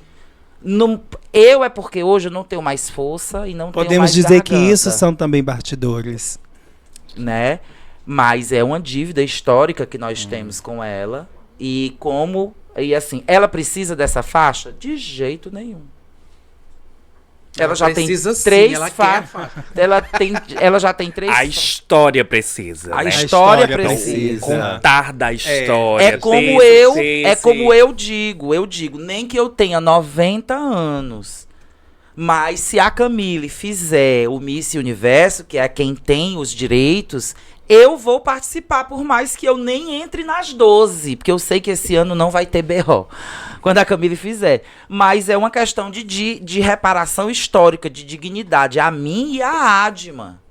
Não, é porque hoje eu não tenho mais força e não tenho mais Podemos dizer garganta, que isso são também bastidores. né? Mas é uma dívida histórica que nós temos com ela. E assim, ela precisa dessa faixa? De jeito nenhum. Ela já tem precisa sim, três ela quer a faixas. faixa. Ela já tem três A faixas. história precisa. A né? história história precisa. Contar da história. É como eu digo, nem que eu tenha 90 anos, mas se a Camille fizer o Miss Universo, que é quem tem os direitos, eu vou participar, por mais que eu nem entre nas 12, porque eu sei que esse ano não vai ter berró, quando a Camille fizer. Mas é uma questão de reparação histórica, de dignidade, a mim e a Adma.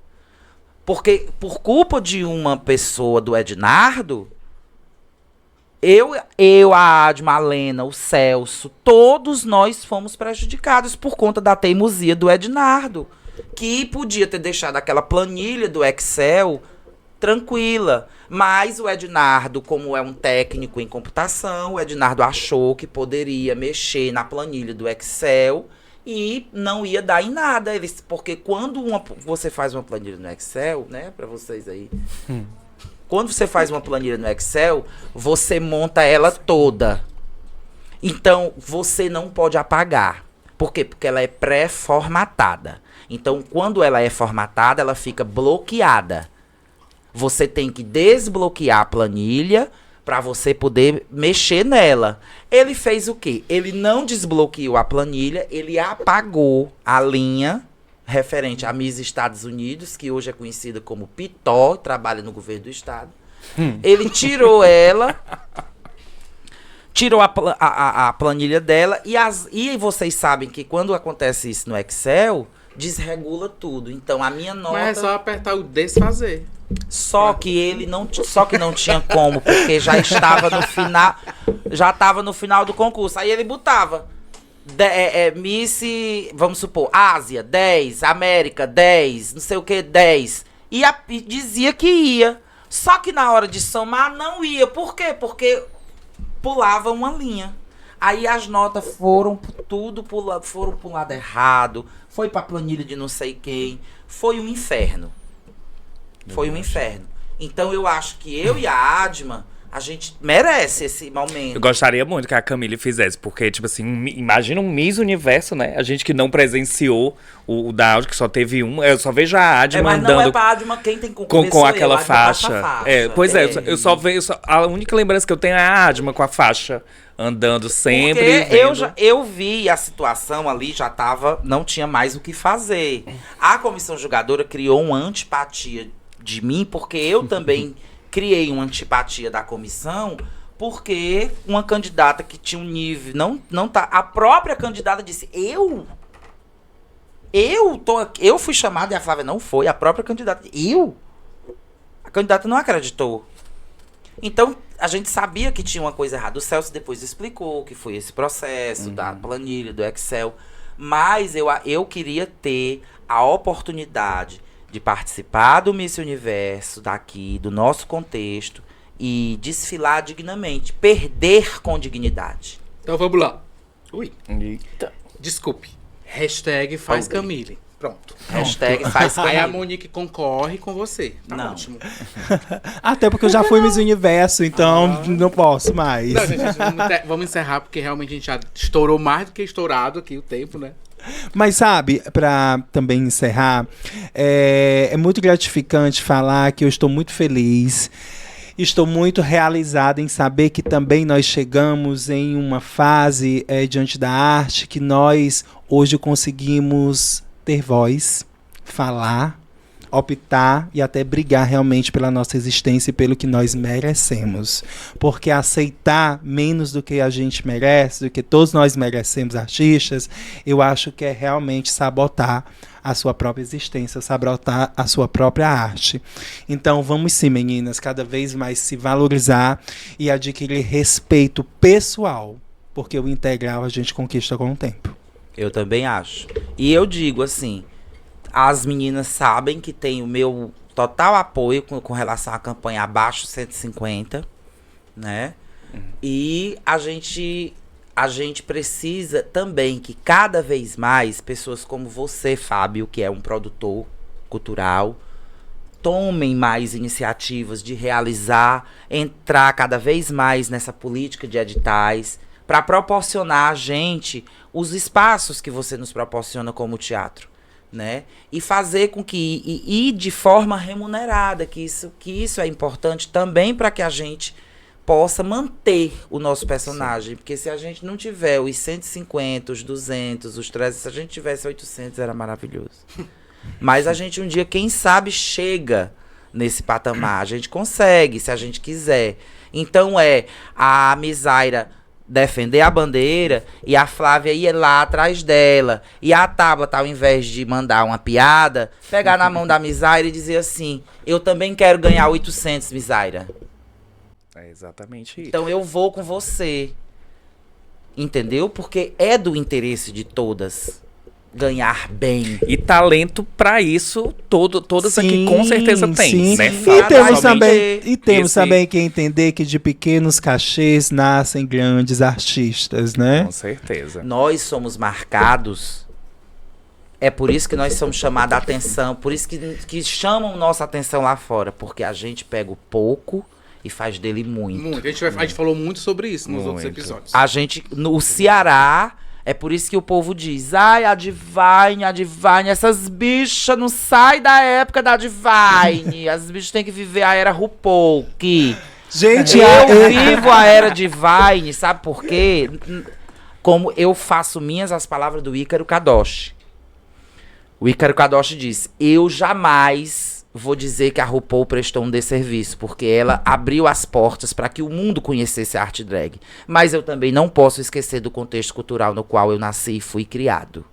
Porque, por culpa de uma pessoa do Ednardo, a Adma, a Lena, o Celso, todos nós fomos prejudicados por conta da teimosia do Ednardo, que podia ter deixado aquela planilha do Excel tranquila, mas o Ednardo, como é um técnico em computação, o Ednardo achou que poderia mexer na planilha do Excel e não ia dar em nada. Porque quando você faz uma planilha no Excel, né, para vocês aí, quando você faz uma planilha no Excel, você monta ela toda. Então, você não pode apagar. Por quê? Porque ela é pré-formatada. Então, quando ela é formatada, ela fica bloqueada. Você tem que desbloquear a planilha para você poder mexer nela. Ele fez o quê? Ele não desbloqueou a planilha, ele apagou a linha referente à Miss Estados Unidos, que hoje é conhecida como Pitó, trabalha no governo do estado. Ele tirou ela, tirou a planilha dela, e vocês sabem que quando acontece isso no Excel, desregula tudo. Então, a minha nota... Mas é só apertar o desfazer. Só que não tinha como, porque já estava no final do concurso. Aí ele botava Miss, vamos supor, Ásia, 10, América, 10, não sei o que, 10. E dizia que ia. Só que na hora de somar não ia. Por quê? Porque pulava uma linha. Aí as notas foram pro lado errado, foi pra planilha de não sei quem. Foi um inferno. Foi um inferno. Então eu acho que eu e a Adma, a gente merece esse momento. Eu gostaria muito que a Camille fizesse, porque, tipo assim, imagina um Miss Universo, né? A gente que não presenciou o da Audi, que só teve um. Eu só vejo a Adma mas andando. Não é pra Adma quem tem concurso com aquela faixa. Pois é, é. eu só vejo. A única lembrança que eu tenho é a Adma com a faixa andando sempre. Porque eu vi a situação ali, não tinha mais o que fazer. A comissão julgadora criou uma antipatia de mim, porque eu também criei uma antipatia da comissão, porque uma candidata que tinha um nível, não tá, a própria candidata disse, eu fui chamada, e a Flávia não foi, a própria candidata, a candidata não acreditou. Então, a gente sabia que tinha uma coisa errada. O Celso depois explicou que foi esse processo da planilha, do Excel, mas eu queria ter a oportunidade de participar do Miss Universo daqui, do nosso contexto, e desfilar dignamente, perder com dignidade. Então vamos lá. Eita. Desculpe. Hashtag faz Camille. Pronto. Hashtag faz Aí a Camille. Monique concorre com você. Tá Não. ótimo. Até porque eu já fui Miss Universo, então não posso mais. Não, gente, vamos encerrar, porque realmente a gente já estourou mais do que estourado aqui o tempo, né? Mas sabe, pra também encerrar, é muito gratificante falar que eu estou muito feliz. Estou muito realizada em saber que também nós chegamos em uma fase diante da arte que nós hoje conseguimos ter voz, falar, optar e até brigar realmente pela nossa existência e pelo que nós merecemos. Porque aceitar menos do que a gente merece, do que todos nós merecemos, artistas, eu acho que é realmente sabotar a sua própria existência, sabotar a sua própria arte. Então vamos sim, meninas, cada vez mais se valorizar e adquirir respeito pessoal, porque o integral a gente conquista com o tempo. Eu também acho. E eu digo assim, as meninas sabem que tem o meu total apoio com relação à campanha Abaixo 150, né? E a gente precisa também que cada vez mais pessoas como você, Fábio, que é um produtor cultural, tomem mais iniciativas de realizar, entrar cada vez mais nessa política de editais, para proporcionar a gente os espaços que você nos proporciona como teatro, né? E fazer com que e de forma remunerada, que isso é importante também para que a gente possa manter o nosso personagem. Sim. Porque se a gente não tiver os 150, os 200, os 300, se a gente tivesse 800 era maravilhoso. Mas a gente um dia, quem sabe, chega nesse patamar. A gente consegue, se a gente quiser. Então a Misaira defender a bandeira e a Flávia ir lá atrás dela. E a Tabata, ao invés de mandar uma piada, pegar na mão da Misaira e dizer assim, eu também quero ganhar 800, Misaira. É exatamente isso. Então eu vou com você. Entendeu? Porque é do interesse de todas ganhar bem. E talento pra isso, todas Sim, aqui com certeza tem, sim. né? E temos também que entender que de pequenos cachês nascem grandes artistas, né? Com certeza. Nós somos marcados. É por isso que nós somos chamados a atenção. Por isso que chamam nossa atenção lá fora. Porque a gente pega o pouco e faz dele muito. A gente falou muito sobre isso nos outros episódios. A gente, no Ceará, é por isso que o povo diz, ai, a Divine, essas bichas não saem da época da Divine. As bichas têm que viver a era RuPaul. Gente, eu vivo a era Divine, sabe por quê? Como eu faço minhas as palavras do Ícaro Kadoshi. O Ícaro Kadoshi diz, eu jamais vou dizer que a RuPaul prestou um desserviço, porque ela abriu as portas para que o mundo conhecesse a arte drag. Mas eu também não posso esquecer do contexto cultural no qual eu nasci e fui criado.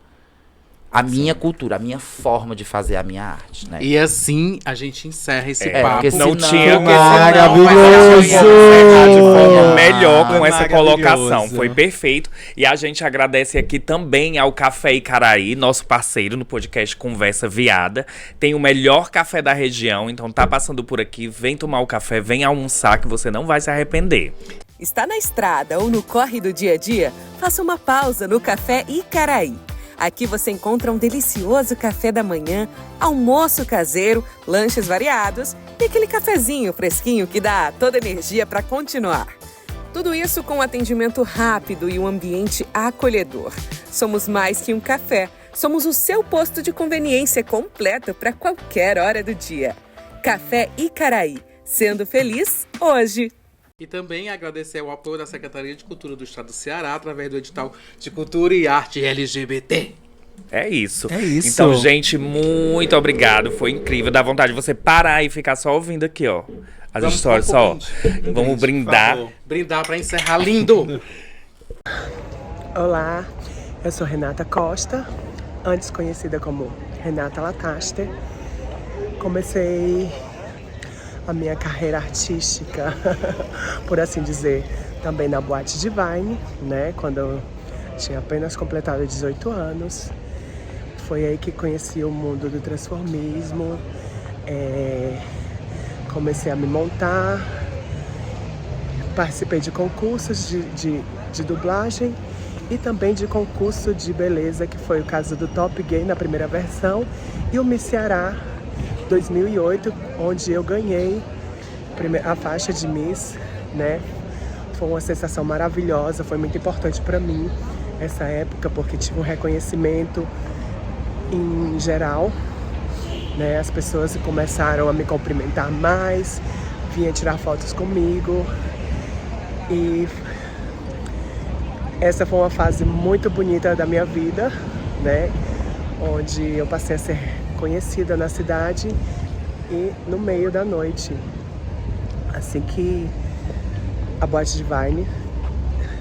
A minha cultura, a minha forma de fazer a minha arte, né? E assim a gente encerra esse papo. Porque Não senão- tinha maravilhoso! de forma melhor com Foi essa maravilhoso. colocação. Foi perfeito. E a gente agradece aqui também ao Café Icaraí, nosso parceiro no podcast Conversa Viada. Tem o melhor café da região, então tá passando por aqui, vem tomar o café, vem almoçar que você não vai se arrepender. Está na estrada ou no corre do dia a dia? Faça uma pausa no Café Icaraí. Aqui você encontra um delicioso café da manhã, almoço caseiro, lanches variados e aquele cafezinho fresquinho que dá toda energia para continuar. Tudo isso com um atendimento rápido e um ambiente acolhedor. Somos mais que um café, somos o seu posto de conveniência completo para qualquer hora do dia. Café Icaraí, sendo feliz hoje. E também agradecer o apoio da Secretaria de Cultura do Estado do Ceará através do edital de Cultura e Arte LGBT. É isso. É isso. Então, gente, muito obrigado. Foi incrível. Dá vontade de você parar e ficar só ouvindo aqui, ó. As Vamos histórias pro só. brinde. Vamos brindar. Brindar pra encerrar lindo. Olá, eu sou Renata Costa, antes conhecida como Renata Lataster. Comecei a minha carreira artística, por assim dizer, também na Boate Divine, né? Quando eu tinha apenas completado 18 anos. Foi aí que conheci o mundo do transformismo, comecei a me montar, participei de concursos de dublagem e também de concurso de beleza, que foi o caso do Top Gay na primeira versão, e o Miss Ceará 2008, onde eu ganhei a faixa de Miss, né? Foi uma sensação maravilhosa, foi muito importante para mim essa época, porque tive um reconhecimento em geral, né? As pessoas começaram a me cumprimentar mais, vinha tirar fotos comigo, e essa foi uma fase muito bonita da minha vida, né? Onde eu passei a ser conhecida na cidade e no meio da noite. Assim que a Boate Divine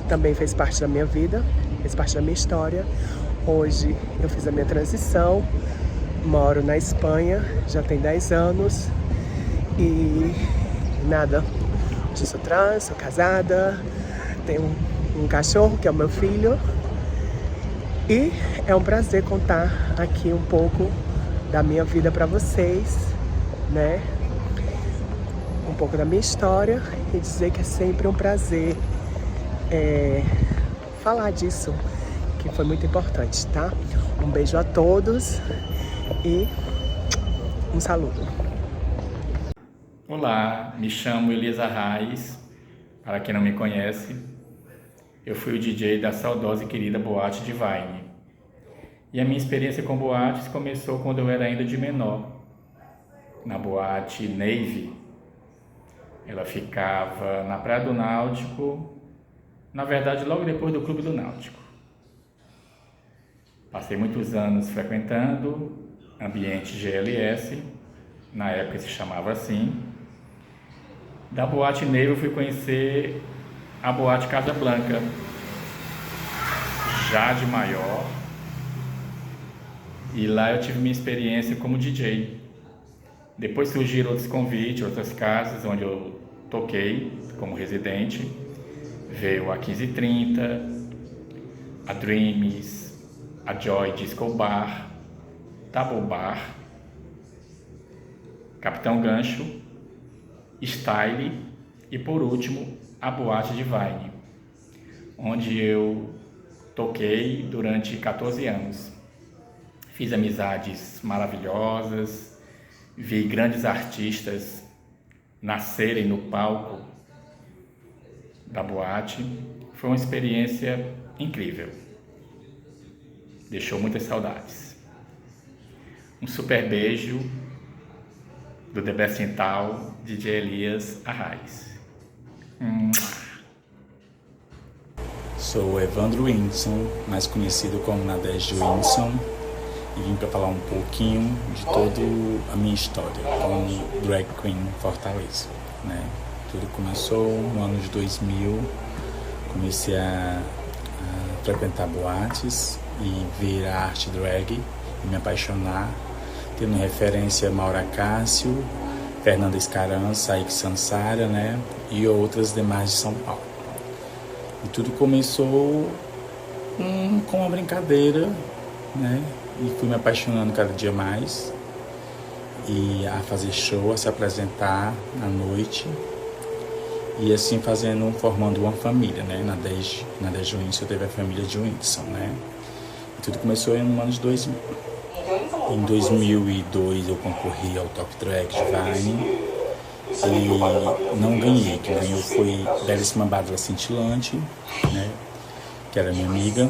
também fez parte da minha vida, fez parte da minha história. Hoje eu fiz a minha transição, moro na Espanha, já tem 10 anos e nada, eu sou trans, sou casada, tenho um cachorro que é o meu filho, e é um prazer contar aqui um pouco da minha vida para vocês, né? Um pouco da minha história, e dizer que é sempre um prazer falar disso, que foi muito importante, tá? Um beijo a todos e um saludo. Olá, me chamo Elias Arraes, para quem não me conhece, eu fui o DJ da saudosa e querida Boate Divine. E a minha experiência com boates começou quando eu era ainda de menor, na boate Navy. Ela ficava na Praia do Náutico, na verdade logo depois do Clube do Náutico. Passei muitos anos frequentando ambiente GLS, na época se chamava assim. Da boate Navy eu fui conhecer a boate Casa Blanca, já de maior, e lá eu tive minha experiência como DJ. Depois surgiram outros convites, outras casas onde eu toquei como residente. Veio a 1530, a Dreams, a Joy Disco Bar, Table Bar, Capitão Gancho, Style e por último a Boate Divine, onde eu toquei durante 14 anos. Fiz amizades maravilhosas, vi grandes artistas nascerem no palco da boate. Foi uma experiência incrível. Deixou muitas saudades. Um super beijo do The Best in Town, DJ Elias Arraes. Sou Evandro Whindersson, mais conhecido como Nadege Whindersson, e vim para falar um pouquinho de toda a minha história como Drag Queen Fortaleza, né? Tudo começou no ano de 2000, comecei a frequentar boates e ver a arte drag e me apaixonar, tendo referência a Maura Cássio, Fernanda Escarança, Ike Sansara, né? E outras demais de São Paulo. E tudo começou com uma brincadeira, né? E fui me apaixonando cada dia mais, e a fazer show, a se apresentar à noite, e assim formando uma família, né? Na 10 Whindersson teve a família de Whindersson, né? E tudo começou no ano de 2000. Em 2002 eu concorri ao Top Drag Divine e não ganhei. Quem ganhou foi Belíssima Bárbara Cintilante, né? Que era minha amiga.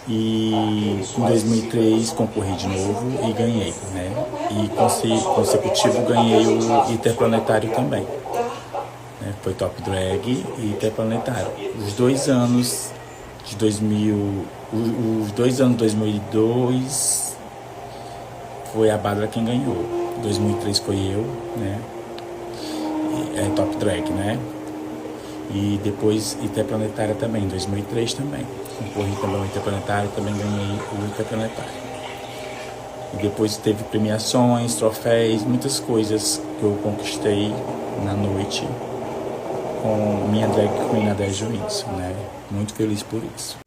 E em 2003 concorri de novo e ganhei, né? E consecutivo ganhei o Interplanetário também, né? Foi Top Drag e Interplanetário. Os 2 anos de 2002 foi a Bárbara quem ganhou. 2003 foi eu, né? Top Drag, né? E depois Interplanetária também, em 2003 também. Concorri também ao Interplanetário, também ganhei o Interplanetário. E depois teve premiações, troféus, muitas coisas que eu conquistei na noite com minha drag queen Nadege Whindersson, né? Muito feliz por isso.